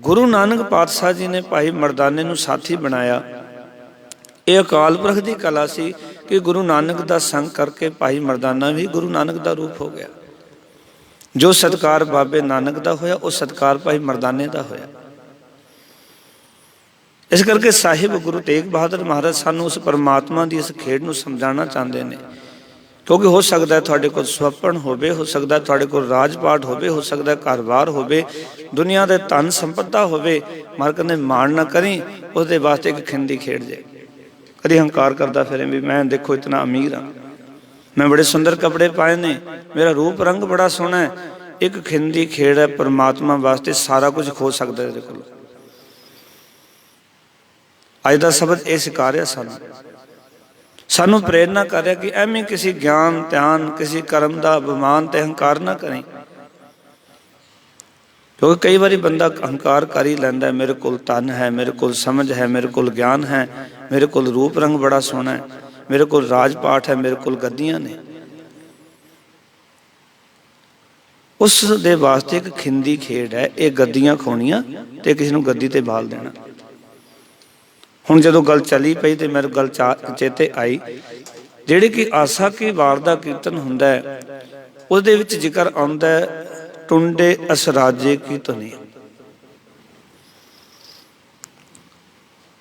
ਗੁਰੂ ਨਾਨਕ ਪਾਤਸ਼ਾਹ ਜੀ ਨੇ ਭਾਈ ਮਰਦਾਨੇ ਨੂੰ ਸਾਥੀ ਬਣਾਇਆ। ਇਹ ਅਕਾਲ ਪੁਰਖ ਦੀ ਕਲਾ ਸੀ ਕਿ ਗੁਰੂ ਨਾਨਕ ਦਾ ਸੰਗ ਕਰਕੇ ਭਾਈ ਮਰਦਾਨਾ ਵੀ ਗੁਰੂ ਨਾਨਕ ਦਾ ਰੂਪ ਹੋ ਗਿਆ। ਜੋ ਸਤਿਕਾਰ ਬਾਬੇ ਨਾਨਕ ਦਾ ਹੋਇਆ ਉਹ ਸਤਿਕਾਰ ਭਾਈ ਮਰਦਾਨੇ ਦਾ ਹੋਇਆ। ਇਸ ਕਰਕੇ ਸਾਹਿਬ ਗੁਰੂ ਤੇਗ ਬਹਾਦਰ ਮਹਾਰਾਜ ਸਾਨੂੰ ਉਸ ਪਰਮਾਤਮਾ ਦੀ ਇਸ ਖੇਡ ਨੂੰ ਸਮਝਾਉਣਾ ਚਾਹੁੰਦੇ ਨੇ। ਕਿਉਂਕਿ ਹੋ ਸਕਦਾ ਤੁਹਾਡੇ ਕੋਲ ਸੁਪਨ ਹੋਵੇ, ਹੋ ਸਕਦਾ ਤੁਹਾਡੇ ਕੋਲ ਰਾਜ ਪਾਠ ਹੋਵੇ, ਹੋ ਸਕਦਾ ਘਰ-ਬਾਰ ਹੋਵੇ, ਦੁਨੀਆ ਦੇ ਧਨ ਸੰਪਦਾ ਹੋਵੇ, ਮਰ ਕਹਿੰਦੇ ਮਾਣ ਨਾ ਕਰੀ, ਉਹਦੇ ਵਾਸਤੇ ਇੱਕ ਖਿੰਦੀ ਖੇਡ ਜੇ। ਕਦੀ ਹੰਕਾਰ ਕਰਦਾ ਫਿਰੇ ਵੀ ਮੈਂ ਦੇਖੋ ਇਤਨਾ ਅਮੀਰ ਹਾਂ, ਮੈਂ ਬੜੇ ਸੁੰਦਰ ਕੱਪੜੇ ਪਾਏ ਨੇ, ਮੇਰਾ ਰੂਪ ਰੰਗ ਬੜਾ ਸੋਹਣਾ ਹੈ। ਇੱਕ ਖਿੰਦੀ ਖੇਡ ਹੈ, ਪਰਮਾਤਮਾ ਵਾਸਤੇ ਸਾਰਾ ਕੁਝ ਖੋ ਸਕਦਾ ਇਹਦੇ ਕੋਲ। ਅੱਜ ਦਾ ਸ਼ਬਦ ਇਹ ਸਿਖਾ ਰਿਹਾ ਸਾਨੂੰ ਪ੍ਰੇਰਨਾ ਕਰ ਰਿਹਾ ਕਿ ਐਵੇਂ ਕਿਸੇ ਗਿਆਨ ਧਿਆਨ ਕਿਸੇ ਕਰਮ ਦਾ ਅਭਿਮਾਨ ਤੇ ਹੰਕਾਰ ਨਾ ਕਰੇ। ਕਿਉਂਕਿ ਕਈ ਵਾਰੀ ਬੰਦਾ ਹੰਕਾਰ ਕਰ ਹੀ ਲੈਂਦਾ, ਮੇਰੇ ਕੋਲ ਧਨ ਹੈ, ਮੇਰੇ ਕੋਲ ਸਮਝ ਹੈ, ਮੇਰੇ ਕੋਲ ਗਿਆਨ ਹੈ, ਮੇਰੇ ਕੋਲ ਰੂਪ ਰੰਗ ਬੜਾ ਸੋਹਣਾ ਹੈ, ਮੇਰੇ ਕੋਲ ਰਾਜ ਪਾਠ ਹੈ, ਮੇਰੇ ਕੋਲ ਗੱਦੀਆਂ ਨੇ। ਉਸ ਦੇ ਵਾਸਤੇ ਇੱਕ ਖਿੰਦੀ ਖੇਡ ਹੈ ਇਹ, ਗੱਦੀਆਂ ਖੋਣੀਆਂ ਤੇ ਕਿਸੇ ਨੂੰ ਗੱਦੀ ਤੇ ਬਾਲ ਦੇਣਾ। ਹੁਣ ਜਦੋਂ ਗੱਲ ਚੱਲੀ ਪਈ ਤੇ ਮੇਰੇ ਗੱਲ ਚੇਤੇ ਆਈ, ਜਿਹੜੀ ਕਿ ਆਸਾ ਕੀ ਵਾਰ ਦਾ ਕੀਰਤਨ ਹੁੰਦਾ ਹੈ, ਉਹਦੇ ਵਿੱਚ ਜ਼ਿਕਰ ਆਉਂਦਾ ਹੈ ਟੁੰਡੇ ਅਸਰਾਜੇ ਕੀ ਧੁਨੀ।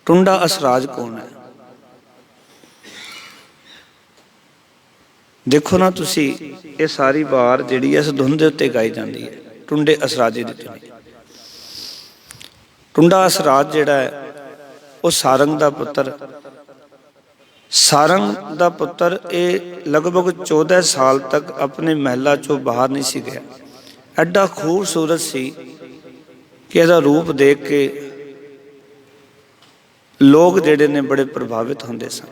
ਟੁੰਡਾ ਅਸਰਾਜ ਕੌਣ ਹੈ? ਦੇਖੋ ਨਾ ਤੁਸੀਂ, ਇਹ ਸਾਰੀ ਵਾਰ ਜਿਹੜੀ ਹੈ ਇਸ ਧੁਨ ਦੇ ਉੱਤੇ ਗਾਈ ਜਾਂਦੀ ਹੈ, ਟੁੰਡੇ ਅਸਰਾਜੇ ਦੀ ਧੁਨੀ। ਟੁੰਡਾ ਅਸਰਾਜ ਜਿਹੜਾ ਹੈ ਉਹ ਸਾਰੰਗ ਦਾ ਪੁੱਤਰ। ਸਾਰੰਗ ਦਾ ਪੁੱਤਰ ਇਹ ਲਗਭਗ 14 ਸਾਲ ਤੱਕ ਆਪਣੇ ਮਹਿਲਾ ਚੋਂ ਬਾਹਰ ਨਹੀਂ ਸੀ ਗਿਆ। ਐਡਾ ਖੂਬਸੂਰਤ ਸੀ ਕਿ ਇਹਦਾ ਰੂਪ ਦੇਖ ਕੇ ਲੋਕ ਜਿਹੜੇ ਨੇ ਬੜੇ ਪ੍ਰਭਾਵਿਤ ਹੁੰਦੇ ਸਨ।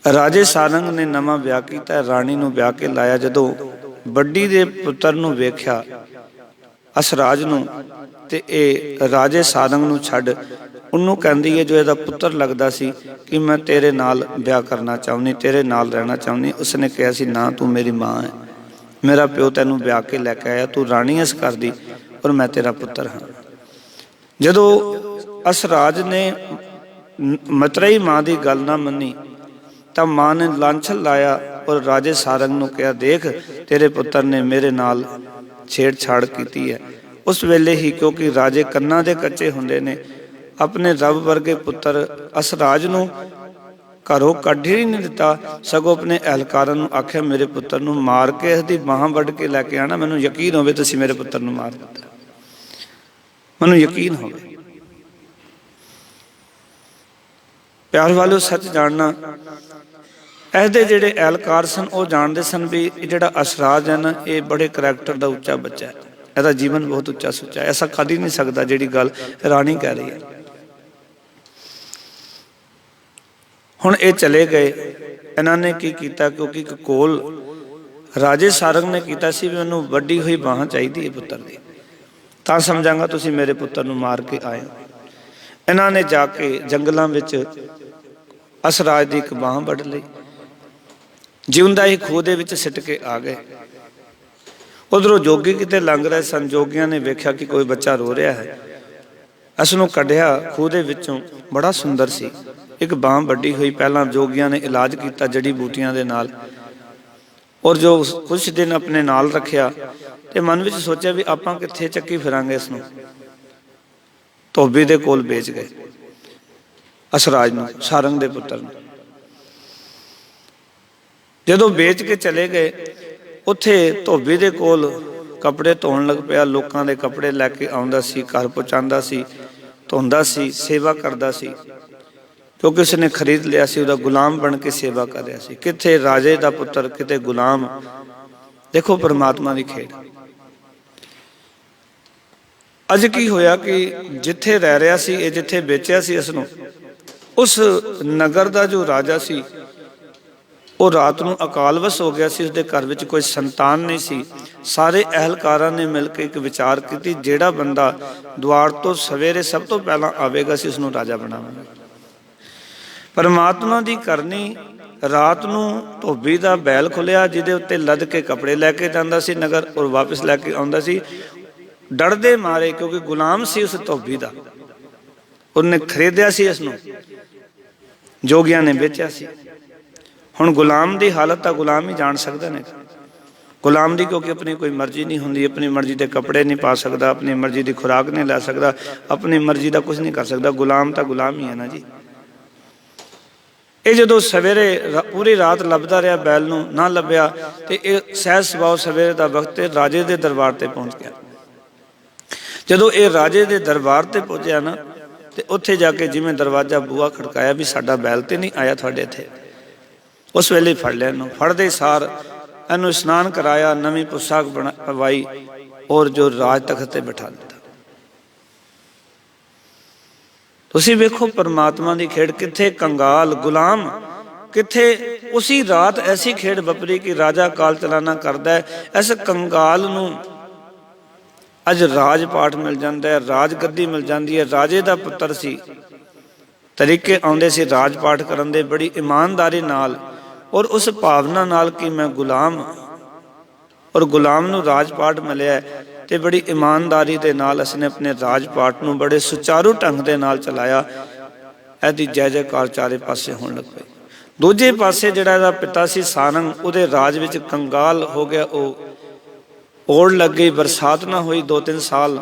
ਰਾਜੇ ਸਾਰੰਗ ਨੇ ਨਵਾਂ ਵਿਆਹ ਕੀਤਾ, ਰਾਣੀ ਨੂੰ ਵਿਆਹ ਕੇ ਲਾਇਆ। ਜਦੋਂ ਵੱਡੀ ਦੇ ਪੁੱਤਰ ਨੂੰ ਵੇਖਿਆ ਅਸਰਾਜ ਨੂੰ, ਤੇ ਇਹ ਰਾਜੇ ਸਾਰੰਗ ਨੂੰ ਛੱਡ ਉਹਨੂੰ ਕਹਿੰਦੀ ਹੈ ਜੋ ਇਹਦਾ ਪੁੱਤਰ ਲੱਗਦਾ ਸੀ ਕਿ ਮੈਂ ਤੇਰੇ ਨਾਲ ਵਿਆਹ ਕਰਨਾ ਚਾਹੁੰਦੀ, ਤੇਰੇ ਨਾਲ ਰਹਿਣਾ ਚਾਹੁੰਦੀ। ਉਸਨੇ ਕਿਹਾ ਸੀ ਨਾ, ਤੂੰ ਮੇਰੀ ਮਾਂ ਹੈ, ਮੇਰਾ ਪਿਓ ਤੈਨੂੰ ਵਿਆਹ ਕੇ ਲੈ ਕੇ ਆਇਆ, ਤੂੰ ਰਾਣੀ ਇਸ ਘਰ ਦੀ ਔਰ ਮੈਂ ਤੇਰਾ ਪੁੱਤਰ ਹਾਂ। ਜਦੋਂ ਅਸਰਾਜ ਨੇ ਮਤਰੇਈ ਮਾਂ ਦੀ ਗੱਲ ਨਾ ਮੰਨੀ ਤਾਂ ਮਾਂ ਨੇ ਲਾਂਛਨ ਲਾਇਆ ਔਰ ਰਾਜੇ ਸਾਰੰਗ ਨੂੰ ਕਿਹਾ, ਦੇਖ ਤੇਰੇ ਪੁੱਤਰ ਨੇ ਮੇਰੇ ਨਾਲ ਛੇੜਛਾੜ ਕੀਤੀ ਹੈ। ਉਸ ਵੇਲੇ ਹੀ, ਕਿਉਂਕਿ ਰਾਜੇ ਕੰਨਾਂ ਦੇ ਕੱਚੇ ਹੁੰਦੇ ਨੇ, ਆਪਣੇ ਰੱਬ ਵਰਗੇ ਪੁੱਤਰ ਅਸਰਾਜ ਨੂੰ ਘਰੋਂ ਕੱਢ ਹੀ ਨਹੀਂ ਦਿੱਤਾ, ਸਗੋਂ ਆਪਣੇ ਅਹਿਲਕਾਰਾਂ ਨੂੰ ਆਖਿਆ ਮੇਰੇ ਪੁੱਤਰ ਨੂੰ ਮਾਰ ਕੇ ਇਸਦੀ ਬਾਹਾਂ ਵੱਢ ਕੇ ਲੈ ਕੇ ਆਣਾ, ਮੈਨੂੰ ਯਕੀਨ ਹੋਵੇ ਤੁਸੀਂ ਮੇਰੇ ਪੁੱਤਰ ਨੂੰ ਮਾਰ ਦਿੱਤਾ, ਮੈਨੂੰ ਯਕੀਨ ਹੋਵੇ। ਪਿਆਰ ਵਾਲਿਓ, ਸੱਚ ਜਾਣਨਾ, ਇਹਦੇ ਜਿਹੜੇ ਅਹਿਲਕਾਰ ਸਨ ਉਹ ਜਾਣਦੇ ਸਨ ਵੀ ਇਹ ਜਿਹੜਾ ਅਸਰਾਜ ਹੈ ਨਾ, ਇਹ ਬੜੇ ਕਰੈਕਟਰ ਦਾ ਉੱਚਾ ਬੱਚਾ ਹੈ, ਇਹਦਾ ਜੀਵਨ ਬਹੁਤ ਉੱਚਾ ਸੁੱਚਾ, ਐਸਾ ਕਰ ਹੀ ਨਹੀਂ ਸਕਦਾ ਜਿਹੜੀ ਗੱਲ ਰਾਣੀ ਕਹਿ ਰਹੀ ਹੈ। ਹੁਣ ਇਹ ਚਲੇ ਗਏ। ਇਹਨਾਂ ਨੇ ਕੀ ਕੀਤਾ, ਕਿਉਂਕਿ ਇੱਕ ਕੋਲ ਰਾਜੇ ਸਾਰੰਗ ਨੇ ਕੀਤਾ ਸੀ ਵੀ ਮੈਨੂੰ ਵੱਡੀ ਹੋਈ ਬਾਂਹ ਚਾਹੀਦੀ ਹੈ ਪੁੱਤਰ ਦੀ, ਤਾਂ ਸਮਝਾਂਗਾ ਤੁਸੀਂ ਮੇਰੇ ਪੁੱਤਰ ਨੂੰ ਮਾਰ ਕੇ ਆਏ। ਇਹਨਾਂ ਨੇ ਜਾ ਕੇ ਜੰਗਲਾਂ ਵਿੱਚ ਅਸਰਾਜ ਦੀ ਇੱਕ ਬਾਂਹ ਵੱਢ ਲਈ, ਜਿਉਂਦਾ ਹੀ ਖੂਹ ਦੇ ਵਿੱਚ ਸਿੱਟ ਕੇ ਆ ਗਏ। ਉਧਰੋਂ ਜੋਗੀ ਕਿਤੇ ਲੰਘ ਰਹੇ ਸਨ, ਜੋਗੀਆਂ ਨੇ ਵੇਖਿਆ ਕਿ ਕੋਈ ਬੱਚਾ ਰੋ ਰਿਹਾ ਹੈ, ਇਸ ਨੂੰ ਕੱਢਿਆ ਖੂਹ ਦੇ ਵਿੱਚੋਂ, ਬੜਾ ਸੁੰਦਰ ਸੀ, ਇੱਕ ਬਾਂਹ ਵੱਡੀ ਹੋਈ। ਪਹਿਲਾਂ ਜੋਗੀਆਂ ਨੇ ਇਲਾਜ ਕੀਤਾ ਜੜੀ ਬੂਟੀਆਂ ਦੇ ਨਾਲ, ਔਰ ਜੋ ਕੁਛ ਦਿਨ ਆਪਣੇ ਨਾਲ ਰੱਖਿਆ ਤੇ ਮਨ ਵਿੱਚ ਸੋਚਿਆ ਵੀ ਆਪਾਂ ਕਿੱਥੇ ਚੱਕੀ ਫਿਰਾਂਗੇ ਇਸ ਨੂੰ, ਧੋਬੀ ਦੇ ਕੋਲ ਵੇਚ ਗਏ ਅਸਰਾਜ ਨੂੰ, ਸਾਰੰਗ ਦੇ ਪੁੱਤਰ ਨੂੰ। ਜਦੋਂ ਵੇਚ ਕੇ ਚਲੇ ਗਏ, ਉੱਥੇ ਧੋਬੀ ਦੇ ਕੋਲ ਕੱਪੜੇ ਧੋਣ ਲੱਗ ਪਿਆ, ਲੋਕਾਂ ਦੇ ਕੱਪੜੇ ਲੈ ਕੇ ਆਉਂਦਾ ਸੀ, ਘਰ ਪਹੁੰਚਾਉਂਦਾ ਸੀ, ਧੋਂਦਾ ਸੀ, ਸੇਵਾ ਕਰਦਾ ਸੀ, ਕਿਉਂਕਿ ਉਸਨੇ ਖਰੀਦ ਲਿਆ ਸੀ, ਉਹਦਾ ਗੁਲਾਮ ਬਣ ਕੇ ਸੇਵਾ ਕਰ ਰਿਹਾ ਸੀ। ਕਿਤੇ ਰਾਜੇ ਦਾ ਪੁੱਤਰ, ਕਿਤੇ ਗੁਲਾਮ। ਦੇਖੋ ਪਰਮਾਤਮਾ ਦੀ ਖੇਡ। ਅੱਜ ਕੀ ਹੋਇਆ ਕਿ ਜਿੱਥੇ ਰਹਿ ਰਿਹਾ ਸੀ, ਇਹ ਜਿੱਥੇ ਵੇਚਿਆ ਸੀ ਇਸ ਨੂੰ, ਉਸ ਨਗਰ ਦਾ ਜੋ ਰਾਜਾ ਸੀ ਉਹ ਰਾਤ ਨੂੰ ਅਕਾਲਵਸ ਹੋ ਗਿਆ ਸੀ, ਉਸਦੇ ਘਰ ਵਿੱਚ ਕੋਈ ਸੰਤਾਨ ਨਹੀਂ ਸੀ। ਸਾਰੇ ਅਹਿਲਕਾਰਾਂ ਨੇ ਮਿਲ ਕੇ ਇੱਕ ਵਿਚਾਰ ਕੀਤੀ, ਜਿਹੜਾ ਬੰਦਾ ਦੁਆਰ ਤੋਂ ਸਵੇਰੇ ਸਭ ਤੋਂ ਪਹਿਲਾਂ ਆਵੇਗਾ ਸੀ ਉਸਨੂੰ ਰਾਜਾ ਬਣਾਵਾਂਗੇ। ਪਰਮਾਤਮਾ ਦੀ ਕਰਨੀ, ਰਾਤ ਨੂੰ ਧੋਬੀ ਦਾ ਬੈਲ ਖੁੱਲਿਆ, ਜਿਹਦੇ ਉੱਤੇ ਲੱਦ ਕੇ ਕੱਪੜੇ ਲੈ ਕੇ ਜਾਂਦਾ ਸੀ ਨਗਰ ਔਰ ਵਾਪਸ ਲੈ ਕੇ ਆਉਂਦਾ ਸੀ, ਡਰਦੇ ਮਾਰੇ, ਕਿਉਂਕਿ ਗੁਲਾਮ ਸੀ ਉਸ ਧੋਬੀ ਦਾ, ਉਹਨੇ ਖਰੀਦਿਆ ਸੀ ਇਸ ਨੂੰ, ਜੋਗੀਆਂ ਨੇ ਵੇਚਿਆ ਸੀ। ਹੁਣ ਗੁਲਾਮ ਦੀ ਹਾਲਤ ਤਾਂ ਗੁਲਾਮ ਹੀ ਜਾਣ ਸਕਦਾ ਨੇ। ਗੁਲਾਮ ਦੀ ਕਿਉਂਕਿ ਆਪਣੀ ਕੋਈ ਮਰਜ਼ੀ ਨਹੀਂ ਹੁੰਦੀ, ਆਪਣੀ ਮਰਜ਼ੀ ਦੇ ਕੱਪੜੇ ਨਹੀਂ ਪਾ ਸਕਦਾ, ਆਪਣੀ ਮਰਜ਼ੀ ਦੀ ਖੁਰਾਕ ਨਹੀਂ ਲੈ ਸਕਦਾ, ਆਪਣੀ ਮਰਜ਼ੀ ਦਾ ਕੁਝ ਨਹੀਂ ਕਰ ਸਕਦਾ। ਗੁਲਾਮ ਤਾਂ ਗੁਲਾਮ ਹੀ ਹੈ ਨਾ ਜੀ। ਇਹ ਜਦੋਂ ਸਵੇਰੇ ਪੂਰੀ ਰਾਤ ਲੱਭਦਾ ਰਿਹਾ ਬੈਲ ਨੂੰ, ਨਾ ਲੱਭਿਆ, ਤੇ ਇਹ ਸਹਿਜ ਸੁਭਾਅ ਸਵੇਰੇ ਦਾ ਵਕਤ ਰਾਜੇ ਦੇ ਦਰਬਾਰ ਤੇ ਪਹੁੰਚ ਗਿਆ। ਜਦੋਂ ਇਹ ਰਾਜੇ ਦੇ ਦਰਬਾਰ ਤੇ ਪਹੁੰਚਿਆ ਨਾ, ਤੇ ਉੱਥੇ ਜਾ ਕੇ ਜਿਵੇਂ ਦਰਵਾਜ਼ਾ ਬੂਹਾ ਖੜਕਾਇਆ ਵੀ ਸਾਡਾ ਬੈਲ ਤੇ ਨਹੀਂ ਆਇਆ ਤੁਹਾਡੇ ਇੱਥੇ, ਉਸ ਵੇਲੇ ਫੜ ਲਿਆ ਇਹਨੂੰ। ਫੜਦੇ ਸਾਰ ਇਹਨੂੰ ਇਸ਼ਨਾਨ ਕਰਾਇਆ, ਨਵੀਂ ਪੁਸ਼ਾਕ ਪਵਾਈ ਔਰ ਜੋ ਰਾਜ ਤਖਤ ਤੇ ਬਿਠਾ ਦਿੱਤਾ। ਤੁਸੀਂ ਵੇਖੋ ਪਰਮਾਤਮਾ ਦੀ ਖੇਡ, ਕਿੱਥੇ ਕੰਗਾਲ ਗੁਲਾਮ, ਕਿੱਥੇ ਉਸੀ ਰਾਤ ਐਸੀ ਖੇਡ ਵਾਪਰੀ ਕਿ ਰਾਜਾ ਕਾਲ ਚਲਾਣਾ ਕਰਦਾ ਹੈ। ਇਸ ਕੰਗਾਲ ਨੂੰ ਅੱਜ ਰਾਜ ਪਾਠ ਮਿਲ ਜਾਂਦਾ ਹੈ, ਰਾਜ ਗੱਦੀ ਮਿਲ ਜਾਂਦੀ ਹੈ। ਰਾਜੇ ਦਾ ਪੁੱਤਰ ਸੀ, ਤਰੀਕੇ ਆਉਂਦੇ ਸੀ ਰਾਜ ਪਾਠ ਕਰਨ ਦੇ, ਬੜੀ ਇਮਾਨਦਾਰੀ ਨਾਲ ਔਰ ਉਸ ਭਾਵਨਾ ਨਾਲ ਕਿ ਮੈਂ ਗੁਲਾਮ, ਔਰ ਗੁਲਾਮ ਨੂੰ ਰਾਜ ਪਾਠ ਮਿਲਿਆ ਤੇ ਬੜੀ ਇਮਾਨਦਾਰੀ ਦੇ ਨਾਲ ਉਸਨੇ ਆਪਣੇ ਰਾਜ ਪਾਠ ਨੂੰ ਬੜੇ ਸੁਚਾਰੂ ਢੰਗ ਦੇ ਨਾਲ ਚਲਾਇਆ। ਇਹਦੀ ਜੈ ਜੈਕਾਰ ਚਾਰੇ ਪਾਸੇ ਹੋਣ ਲੱਗ ਪਈ। ਦੂਜੇ ਪਾਸੇ ਜਿਹੜਾ ਇਹਦਾ ਪਿਤਾ ਸੀ ਸਾਰੰਗ, ਉਹਦੇ ਰਾਜ ਵਿੱਚ ਕੰਗਾਲ ਹੋ ਗਿਆ, ਉਹ ਔੜ ਲੱਗ ਗਈ, ਬਰਸਾਤ ਨਾ ਹੋਈ 2-3 ਸਾਲ,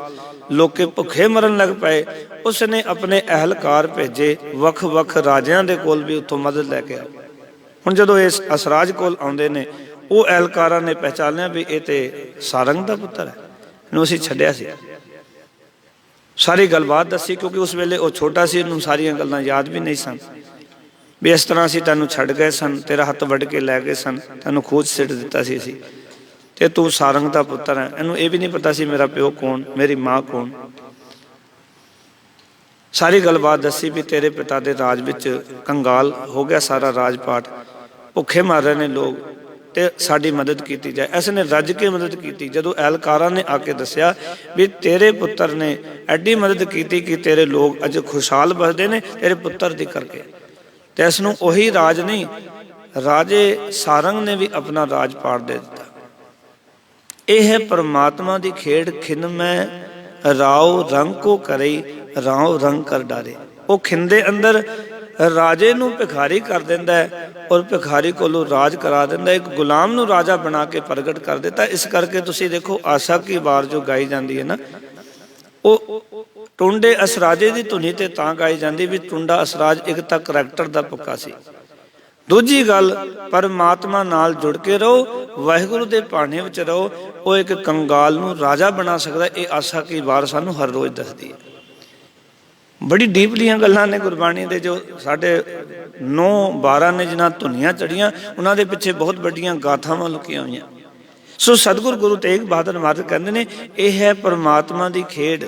ਲੋਕੇ ਭੁੱਖੇ ਮਰਨ ਲੱਗ ਪਏ। ਉਸਨੇ ਆਪਣੇ ਅਹਿਲਕਾਰ ਭੇਜੇ ਵੱਖ ਵੱਖ ਰਾਜਿਆਂ ਦੇ ਕੋਲ ਵੀ ਉੱਥੋਂ ਮਦਦ ਲੈ ਕੇ ਆਏ। ਹੁਣ ਜਦੋਂ ਇਸ ਅਸਰਾਜ ਕੋਲ ਆਉਂਦੇ ਨੇ, ਉਹ ਅਹਿਲਕਾਰਾਂ ਨੇ ਪਹਿਚਾਨਿਆ ਵੀ ਇਹ ਤੇ ਸਾਰੰਗ ਦਾ ਪੁੱਤਰ ਹੈ, ਇਹਨੂੰ ਅਸੀਂ ਛੱਡਿਆ ਸੀ। ਸਾਰੀ ਗੱਲਬਾਤ ਦੱਸੀ, ਕਿਉਂਕਿ ਉਸ ਵੇਲੇ ਉਹ ਛੋਟਾ ਸੀ, ਇਹਨੂੰ ਸਾਰੀਆਂ ਗੱਲਾਂ ਯਾਦ ਵੀ ਨਹੀਂ ਸਨ ਵੀ ਇਸ ਤਰ੍ਹਾਂ ਅਸੀਂ ਤੈਨੂੰ ਛੱਡ ਗਏ ਸਨ, ਤੇਰਾ ਹੱਥ ਵੱਢ ਕੇ ਲੈ ਗਏ ਸਨ, ਤੈਨੂੰ ਖੂਹ 'ਚ ਸਿੱਟ ਦਿੱਤਾ ਸੀ ਅਸੀਂ, ਤੇ ਤੂੰ ਸਾਰੰਗ ਦਾ ਪੁੱਤਰ ਹੈ। ਇਹਨੂੰ ਇਹ ਵੀ ਨਹੀਂ ਪਤਾ ਸੀ ਮੇਰਾ ਪਿਓ ਕੌਣ, ਮੇਰੀ ਮਾਂ ਕੌਣ। ਸਾਰੀ ਗੱਲਬਾਤ ਦੱਸੀ ਵੀ ਤੇਰੇ ਪਿਤਾ ਦੇ ਰਾਜ ਵਿੱਚ ਕੰਗਾਲ ਹੋ ਗਿਆ ਸਾਰਾ ਰਾਜ ਪਾਠ, ਭੁੱਖੇ ਮਰ ਰਹੇ ਨੇ ਲੋਕ, ਤੇ ਸਾਡੀ ਮਦਦ ਕੀਤੀ ਜਾਏ। ਇਸ ਨੇ ਰੱਜ ਕੇ ਮਦਦ ਕੀਤੀ। ਜਦੋਂ ਅਹਿਲਕਾਰਾਂ ਨੇ ਆ ਕੇ ਦੱਸਿਆ ਵੀ ਤੇਰੇ ਪੁੱਤਰ ਨੇ ਐਡੀ ਮਦਦ ਕੀਤੀ ਕਿ ਤੇਰੇ ਲੋਕ ਅੱਜ ਖੁਸ਼ਹਾਲ ਬਸਦੇ ਨੇ ਤੇਰੇ ਪੁੱਤਰ ਦੀ ਕਰਕੇ, ਤੇ ਇਸ ਨੂੰ ਉਹੀ ਰਾਜ ਨਹੀਂ, ਰਾਜੇ ਸਾਰੰਗ ਨੇ ਵੀ ਆਪਣਾ ਰਾਜ ਪਾੜ ਦੇ ਦਿੱਤਾ। ਇਹ ਹੈ ਪਰਮਾਤਮਾ ਦੀ ਖੇਡ। ਖਿੰਨਮੈ ਰਾਉ ਰੰਗ ਕੋ ਕਰਈ, ਰਾਉ ਰੰਗ ਕਰ ਡਾਰੇ। ਉਹ ਖਿੰਦੇ ਅੰਦਰ ਰਾਜੇ ਨੂੰ ਭਿਖਾਰੀ ਕਰ ਦਿੰਦਾ ਹੈ ਔਰ ਭਿਖਾਰੀ ਕੋਲੋਂ ਰਾਜ ਕਰਾ ਦਿੰਦਾ। ਇੱਕ ਗੁਲਾਮ ਨੂੰ ਰਾਜਾ ਬਣਾ ਕੇ ਪ੍ਰਗਟ ਕਰ ਦਿੱਤਾ। ਇਸ ਕਰਕੇ ਤੁਸੀਂ ਦੇਖੋ ਆਸਾ ਕੀ ਵਾਰ ਜੋ ਗਾਈ ਜਾਂਦੀ ਹੈ ਨਾ, ਉਹ ਟੁੰਡੇ ਅਸਰਾਜੇ ਦੀ ਧੁਨੀ ਤੇ ਤਾਂ ਗਾਈ ਜਾਂਦੀ ਵੀ ਟੁੰਡਾ ਅਸਰਾਜ ਇੱਕ ਤਾਂ ਕਰੈਕਟਰ ਦਾ ਪੱਕਾ ਸੀ। ਦੂਜੀ ਗੱਲ, ਪਰਮਾਤਮਾ ਨਾਲ ਜੁੜ ਕੇ ਰਹੋ, ਵਾਹਿਗੁਰੂ ਦੇ ਭਾਣੇ ਵਿੱਚ ਰਹੋ। ਉਹ ਇੱਕ ਕੰਗਾਲ ਨੂੰ ਰਾਜਾ ਬਣਾ ਸਕਦਾ। ਇਹ ਆਸਾ ਕੀ ਵਾਰ ਸਾਨੂੰ ਹਰ ਰੋਜ਼ ਦੱਸਦੀ ਹੈ। ਬੜੀ ਡੀਪਲੀਆਂ ਗੱਲਾਂ ਨੇ ਗੁਰਬਾਣੀ ਦੇ, ਜੋ ਸਾਡੇ 9-12 ਨੇ ਜਿਨ੍ਹਾਂ ਧੁਨੀਆਂ ਚੜੀਆਂ, ਉਹਨਾਂ ਦੇ ਪਿੱਛੇ ਬਹੁਤ ਵੱਡੀਆਂ ਗਾਥਾਵਾਂ ਲੁਕੀਆਂ ਹੋਈਆਂ। ਸੋ ਸਤਿਗੁਰੂ ਗੁਰੂ ਤੇਗ ਬਹਾਦਰ ਮਹਾਰਾਜ ਕਹਿੰਦੇ ਨੇ ਇਹ ਹੈ ਪਰਮਾਤਮਾ ਦੀ ਖੇਡ।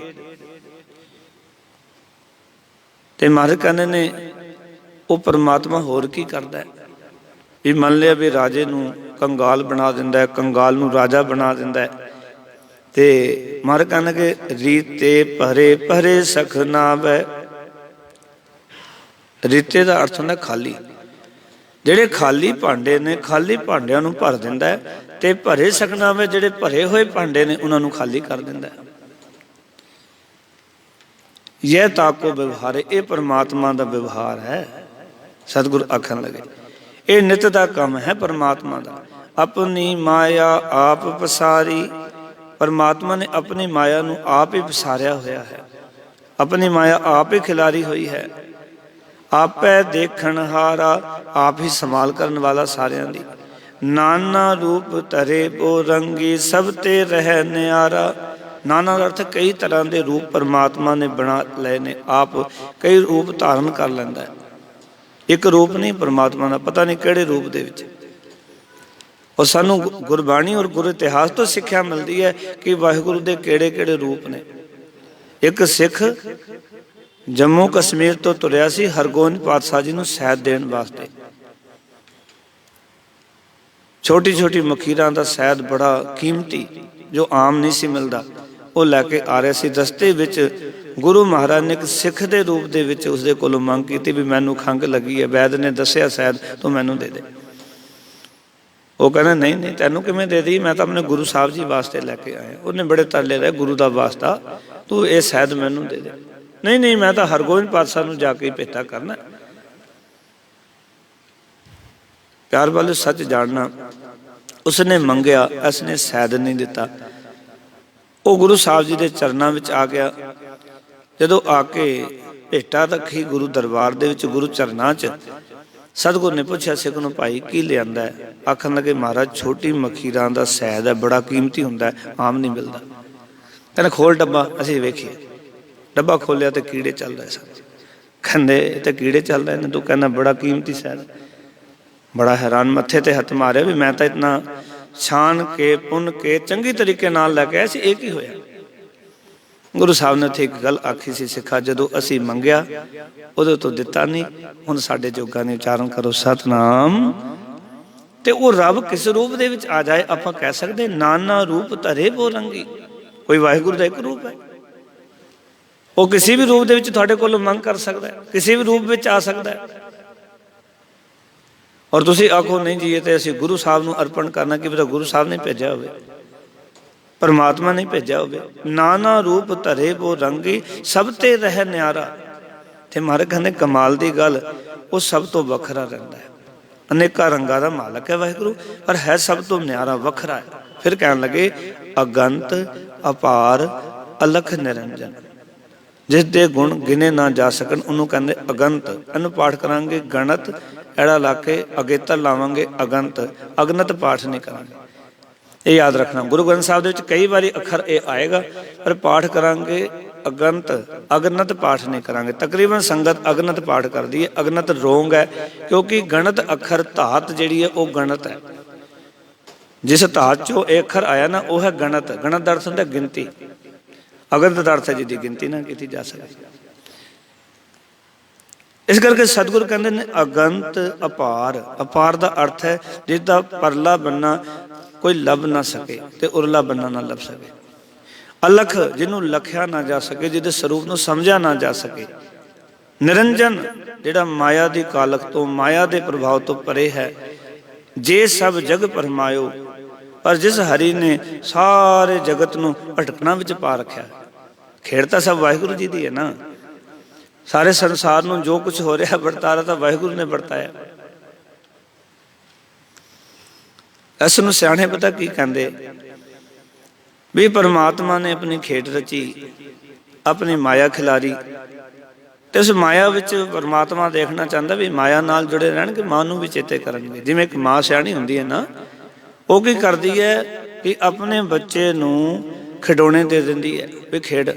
ਤੇ ਮਹਾਰਾਜ ਕਹਿੰਦੇ ਨੇ ਉਹ ਪਰਮਾਤਮਾ ਹੋਰ ਕੀ ਕਰਦਾ ਹੈ ਵੀ ਮੰਨ ਲਿਆ ਵੀ ਰਾਜੇ ਨੂੰ ਕੰਗਾਲ ਬਣਾ ਦਿੰਦਾ ਹੈ, ਕੰਗਾਲ ਨੂੰ ਰਾਜਾ ਬਣਾ ਦਿੰਦਾ ਹੈ। ਤੇ ਮਹਾਰਾਜ ਕਹਿੰਦੇ ਕਿ ਰੀਤੇ ਭਰੇ ਭਰੇ ਸਖ ਨਾਵੈ। ਰੀਤੇ ਦਾ ਅਰਥ ਹੁੰਦਾ ਖਾਲੀ। ਜਿਹੜੇ ਖਾਲੀ ਭਾਂਡੇ ਨੇ, ਖਾਲੀ ਭਾਂਡਿਆਂ ਨੂੰ ਭਰ ਦਿੰਦਾ ਹੈ, ਤੇ ਭਰੇ ਸਖ ਨਾਵੈ, ਜਿਹੜੇ ਭਰੇ ਹੋਏ ਭਾਂਡੇ ਨੇ ਉਹਨਾਂ ਨੂੰ ਖਾਲੀ ਕਰ ਦਿੰਦਾ ਹੈ। ਇਹ ਤਾਕੋ ਵਿਵਹਾਰ, ਇਹ ਪਰਮਾਤਮਾ ਦਾ ਵਿਵਹਾਰ ਹੈ। ਸਤਿਗੁਰ ਆਖਣ ਲੱਗੇ ਇਹ ਨਿਤ ਦਾ ਕੰਮ ਹੈ ਪਰਮਾਤਮਾ ਦਾ। ਆਪਣੀ ਮਾਇਆ ਆਪ ਪਸਾਰੀ, ਪਰਮਾਤਮਾ ਨੇ ਆਪਣੀ ਮਾਇਆ ਨੂੰ ਆਪ ਹੀ ਪਸਾਰਿਆ ਹੋਇਆ ਹੈ। ਆਪਣੀ ਮਾਇਆ ਆਪ ਹੀ ਖਿਲਾਰੀ ਹੋਈ ਹੈ। ਆਪੇ ਦੇਖਣ ਹਾਰਾ, ਆਪ ਹੀ ਸੰਭਾਲ ਕਰਨ ਵਾਲਾ ਸਾਰਿਆਂ ਦੀ। ਨਾਨਾ ਰੂਪ ਧਰੇ ਬੋ ਰੰਗੀ, ਸਭ ਤੇ ਰਹਿ ਨਿਆਰਾ। ਨਾਨਾ ਦਾ ਅਰਥ ਕਈ ਤਰ੍ਹਾਂ ਦੇ ਰੂਪ ਪਰਮਾਤਮਾ ਨੇ ਬਣਾ ਲਏ ਨੇ। ਆਪ ਕਈ ਰੂਪ ਧਾਰਨ ਕਰ ਲੈਂਦਾ ਹੈ। ਇੱਕ ਰੂਪ ਨਹੀਂ ਪਰਮਾਤਮਾ ਦਾ, ਪਤਾ ਨਹੀਂ ਕਿਹੜੇ ਰੂਪ ਦੇ ਵਿੱਚ। ਔਰ ਸਾਨੂੰ ਗੁਰਬਾਣੀ ਔਰ ਗੁਰੂ ਇਤਿਹਾਸ ਤੋਂ ਸਿੱਖਿਆ ਮਿਲਦੀ ਹੈ ਕਿ ਵਾਹਿਗੁਰੂ ਦੇ ਕਿਹੜੇ ਕਿਹੜੇ ਰੂਪ ਨੇ। ਇੱਕ ਸਿੱਖ ਜੰਮੂ ਕਸ਼ਮੀਰ ਤੋਂ ਤੁਰਿਆ ਸੀ ਹਰਗੋਬਿੰਦ ਪਾਤਸ਼ਾਹ ਜੀ ਨੂੰ ਸੈਦ ਦੇਣ ਵਾਸਤੇ। छोटी छोटी मखीरां दा शहद बड़ा कीमती जो आम नहीं सी मिलता, वो लैके आ रहे सी। रस्ते विच गुरु महाराज ने एक सिख के रूप दे विच उसदे कोलों मंग की भी मैनू खंघ लगी है, वैद ने दसिया शहद तू मैनू दे दे। वो कहना नहीं नहीं तैनू किवें दे दी, मैं तो अपने गुरु साहब जी वास्ते लैके आया। उन्हें बड़े तरले रहे, गुरु का वास्ता तू ये शहद मैनू दे दे। नहीं नहीं मैं तो हरगोबिंद पातशाह नू जाके भेटा करना। प्यार वाले सच जानना, उसने मंगया, उसने शहद नहीं दिता। वो गुरु साहब जी के चरणों में आ गया। जदों आके भेटा रखी गुरु दरबार दे विच, गुरु चरणों च, सतगुरु ने पूछा सिख नूं भाई की लियांदा है? आखन लगे महाराज छोटी मखीरां दा शहद है, बड़ा कीमती हुंदा है, आम नहीं मिलता। कहना खोल डब्बा। असीं वेखिए डब्बा खोलिया तो कीड़े चल रहे सन। कहंदे ते कीड़े चल रहे ने, तू कहना बड़ा कीमती शहद। बड़ा हैरान, मत्थे ते हथ मारे भी मैं तो इतना छान के पुन के चंगी तरीके नाल लैके आया सी, एक ही होया। गुरु साहब ने उत्थे एक गल आखी सी, सिखा जदों असीं मंगिया उदों तो दिता नहीं, हुण साडे जोगा ने उचारण करो सतनाम। ते वो रब किस रूप दे विच आ जाए आपां कह सकदे नाना रूप धरे वो रंगी। कोई वाहिगुरू दा एक रूप है, वो किसी भी रूप दे विच तुहाडे कोलों मंग कर सकदा है, किसी भी रूप विच आ सकदा है। और तुसीं आखो नहीं जी ये तो असीं गुरु साहब नूं अर्पण करना, कि पता गुरु साहब ने भेजा होवे, परमात्मा ने भेजा होवे। नाना रूप धरे वो रंगी, सब ते रह न्यारा। ते महाराज कहंदे कमाल दी गल, वो सब तो वखरा रहिंदा है। अनेका रंगां दा मालक है वाहिगुरू, पर है सब तो न्यारा, वखरा है। फिर कहण लगे अगंत अपार अलख निरंजन, जिस दे गुण गिने ना जा सकन उन्होंने कहते अगंत। इन्हू पाठ करांगे गणत, एड़ा ला के अगेतर लावांगे अगंत, अगनत पाठ नहीं करांगे। ये याद रखना, गुरु ग्रंथ साहब दे विच कई बारी अखर ये आएगा, पर पाठ करांगे अगंत, अगनत पाठ नहीं करांगे। तकरीबन संगत अगनत पाठ कर दी है, अगनत रोंग है, क्योंकि गणत अखर धात जिहड़ी है वो गणत है। जिस धात चो ये अखर आया ना वो है गणत। गणत का अर्थ होंदा गिनती, अगनत अर्थ है जिहदी गिनती ना की जा सके। इस करके सतगुरु कहते हैं अगंत अपार। अपार का अर्थ है जिसका परला बन्ना कोई लभ ना सके ते उरला बन्ना ना लभ सके। अलख जिन्हों लखिया ना जा सके, जिहदे स्वरूप नूं समझा ना जा सके। निरंजन जिहड़ा माया की कालख तो, माया के प्रभाव तो परे है। जे सब जग परमायो, पर जिस हरि ने सारे जगत नूं भटकना विच पा रखा। खेड़ तां सब वाहिगुरू जी दी है ना। सारे संसार नूं जो कुछ हो रहा बरतारा तो वाहिगुरू ने बरताया। इस नूं सियाणे पता की कहंदे भी परमात्मा ने अपनी खेड रची, अपनी माया खिलारी, ते उस माया विच परमात्मा देखना चाहता भी माया नाल जुड़े रहणगे, मां नूं भी चेते करनगे। जिवें एक मां सियाणी हुंदी है ना, वो की करदी है कि अपने बच्चे नूं खिडौने दे दिंदी है भी खेड,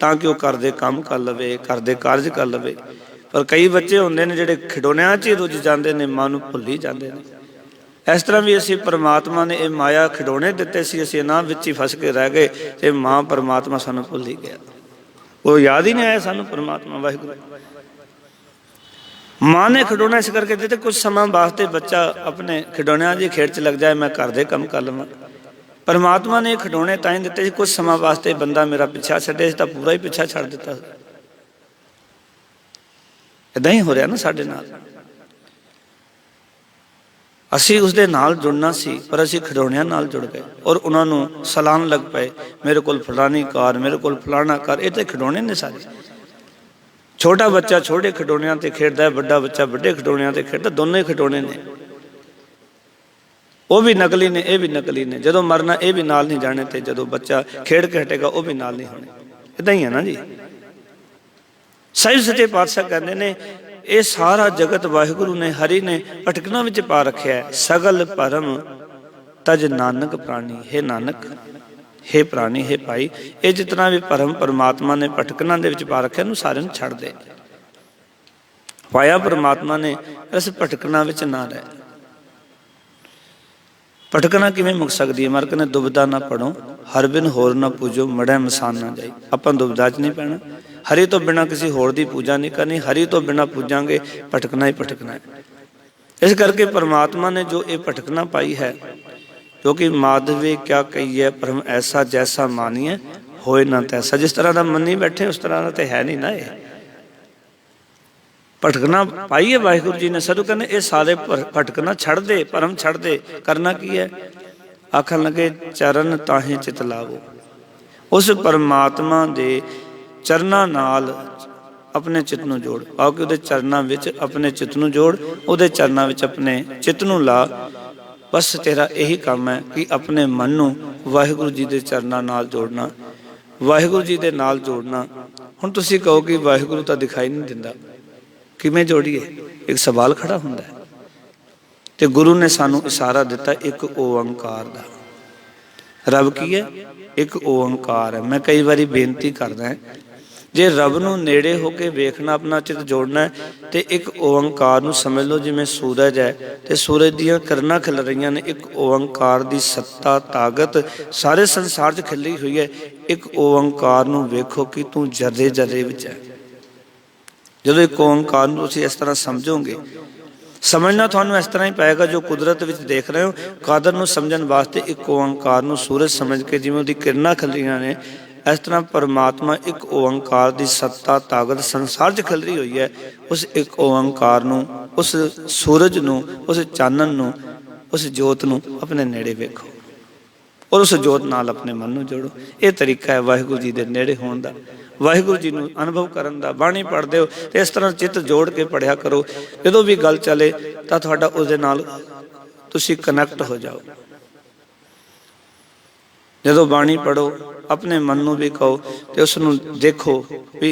ताकि वह घर दे काम कर लवे, घर दे कारज कर लवे। पर कई बच्चे होंदे ने जिहड़े खिडौनियां च ही रुझ जांदे ने, मां नूं भुल ही जांदे ने। इस तरह भी असीं परमात्मा ने ये माया खिडौने दिते सी, असीं इन्हां विच ही फस के रह गए ते मां परमात्मा सानूं भुल ही गया। वो याद ही नहीं आया सानूं परमात्मा वाहिगुरू। मां ने खिडौना इस करके दिते कुछ समय वास्ते बच्चा अपने खिडौनियां दी खेड च लग जाए, मैं घर दे काम कर लवां। परमात्मा ने खिडौने ताईं दिते सी कुछ समय वास्ते, बंदा मेरा पिछा छड्डे तां पूरा ही पिछा छड्ड दिता। इदां ही हो रहा ना साडे नाल। असीं उसदे नाल जुड़ना सी, पर असीं खिडौनियां नाल जुड़ गए और उन्हां नूं सलाहण लग पए, मेरे कोल फलानी कार, मेरे कोल फलाना कार। ये तो खिडौने ने सारे। छोटा बच्चा छोटे खिडौनियां ते खेडदा है, बड़ा बच्चा बड़े खिडौनियां ते खेडदा, दोनों ही खिडौने ने। वो भी नकली ने, ये भी नकली ने। जदों मरना ये भी नाल नहीं जाने, ते जदों बच्चा खेड के हटेगा वो भी नाल नहीं होने। इदां ही है ना जी। सही सच्चे पातशाह कहते ने ये सारा जगत वाहिगुरू ने, हरि ने भटकना विच पा रखा है। सगल परम तज नानक प्राणी। हे नानक, हे प्राणी, हे भाई, ये जितना भी परम परमात्मा ने भटकना दे विच पा रखा है, सारे नूं छड्ड दे। पाया परमात्मा ने, इस भटकना विच ना रह। भटकना किवें मुक सकदी है? मार्ग ने दुबदा ना पढ़ो, हर बिन होर ना पूजो, मड़ै मसान ना जाए। आपां दुबदा च नहीं पैना। हरि तो बिना किसी होर दी पूजा नहीं करनी। हरि तो बिना पूजांगे भटकना ही भटकना है। ਇਸ ਕਰਕੇ परमात्मा ने जो ये भटकना पाई है, क्योंकि माधवे क्या कहिए परम ऐसा जैसा मानिए होए ना तैसा। जिस तरह का मनी बैठे उस तरह का तो है नहीं ना। ये भटकना पाई है वाहिगुरु जी ने। साधु कहने ये सारे भटकना छड़ दे, परम छड़ दे। करना की है? आखन लगे चरण ताहे चित लावो। उस परमात्मा दे चरना नाल अपने चित नूं जोड़, आके उहदे चरना विच अपने चित नूं जोड़, उहदे चरना विच अपने चित नूं ला। बस तेरा यही काम है कि अपने मन नूं वाहिगुरु जी दे चरना नाल जोड़ना, वाहिगुरु जी दे नाल जोड़ना। हुण तुसीं कहो कि वाहिगुरु तां दिखाई नहीं दिंदा, किवें जोड़ीए? एक सवाल खड़ा हुंदा है। ते गुरु ने सानू इशारा दिता एक ओंकार दा। रब की है? एक ओंकार है। मैं कई बारी बेनती करदा है, जे रब नूं नेड़े होके वेखना, अपना चित जोड़ना है, तो एक ओंकार नूं समझ लो जिवें सूरज है ते सूरज दीयां किरणां खिल रहीआं ने। एक ओंकार दी सत्ता ताकत सारे संसार 'च खिली हुई है। एक ओंकार नूं वेखो कि तू जर्रे जर्रे विच है। जदों एक ओंकार नूं तुसीं इस तरह समझोगे, समझना थानू इस तरह ही पाएगा जो कुदरत विच देख रहे हो। कादर नूं समझण वास्ते एक ओंकार नूं सूरज समझ के जिवें उहदी किरणां खिलीआं ने, इस तरह परमात्मा एक ओंकार की सत्ता ताकत संसार 'च खिल रही हुई है। उस एक ओंकार नूं, उस सूरज नूं, उस चानन नूं, उस जोत नूं अपने नेड़े वेखो और उस जोत नाल अपने मन नूं जोड़ो। ये तरीका है वाहिगुरु जी दे नेड़े होण दा, वाहिगुरु जी नूं अनुभव करन दा। बाणी पढ़दे हो ते इस तरह चित्त जोड़ के पढ़िया करो। जदों भी गल चले तां तुहाडा उस दे नाल तुसीं कनैक्ट हो जाओ। जदों बाणी पढ़ो अपने मन नूं भी कहो ते उस नूं देखो भी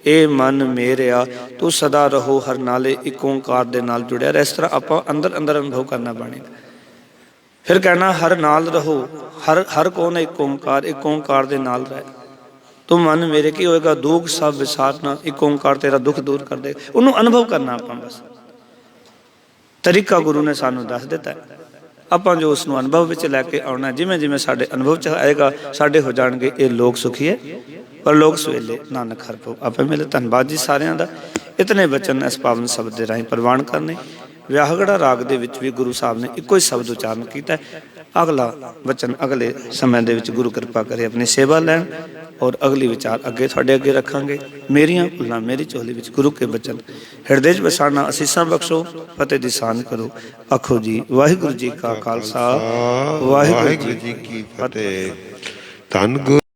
ए मन मेरिया तू सदा रहो हर नाले एक ओंकार दे नाल जुड़िया रह। इस तरह आपां अंदर अंदर अनुभव करना बाणी दा। फिर कहना हर नाल रहो। हर हर कौन है? एक ओंकार। एक ओंकार दे नाल रह। तू मन मेरे की होएगा दुख सब विसारना। एक ओंकार तेरा दुख दूर कर दे। उन्होंने अनुभव करना आपां बस। तरीका गुरु ने सानू दस दिता है। आपां जो उसनूं अनुभव विच लैके आउणा, जिवें जिवें साडे अनुभव च आएगा साडे हो जाणगे ये लोक सुखीए पर लोक सवेले नानक हर भो आपे मिले। धन्नवाद जी सारिਆਂ ਦਾ। इतने वचन इस पावन शब्द के राਹੀਂ प्रवान करने। ਵਿਆਹਗੜਾ राग दे विच भी गुरु साहब ने इको ही शब्द उच्चारण किया। अगला वचन अगले समय दे विच गुरु कृपा करे अपनी सेवा लैण और अगली विचार अगे तुहाडे अगे रखांगे। मेरियां भुलां मेरी झोली विच गुरु के वचन हिरदे च वसाना असीसां बख्शो फतेह दी सान करो। आखो जी वाहिगुरु जी का खालसा वाहिगुरु जी की फतेह। धन गुरु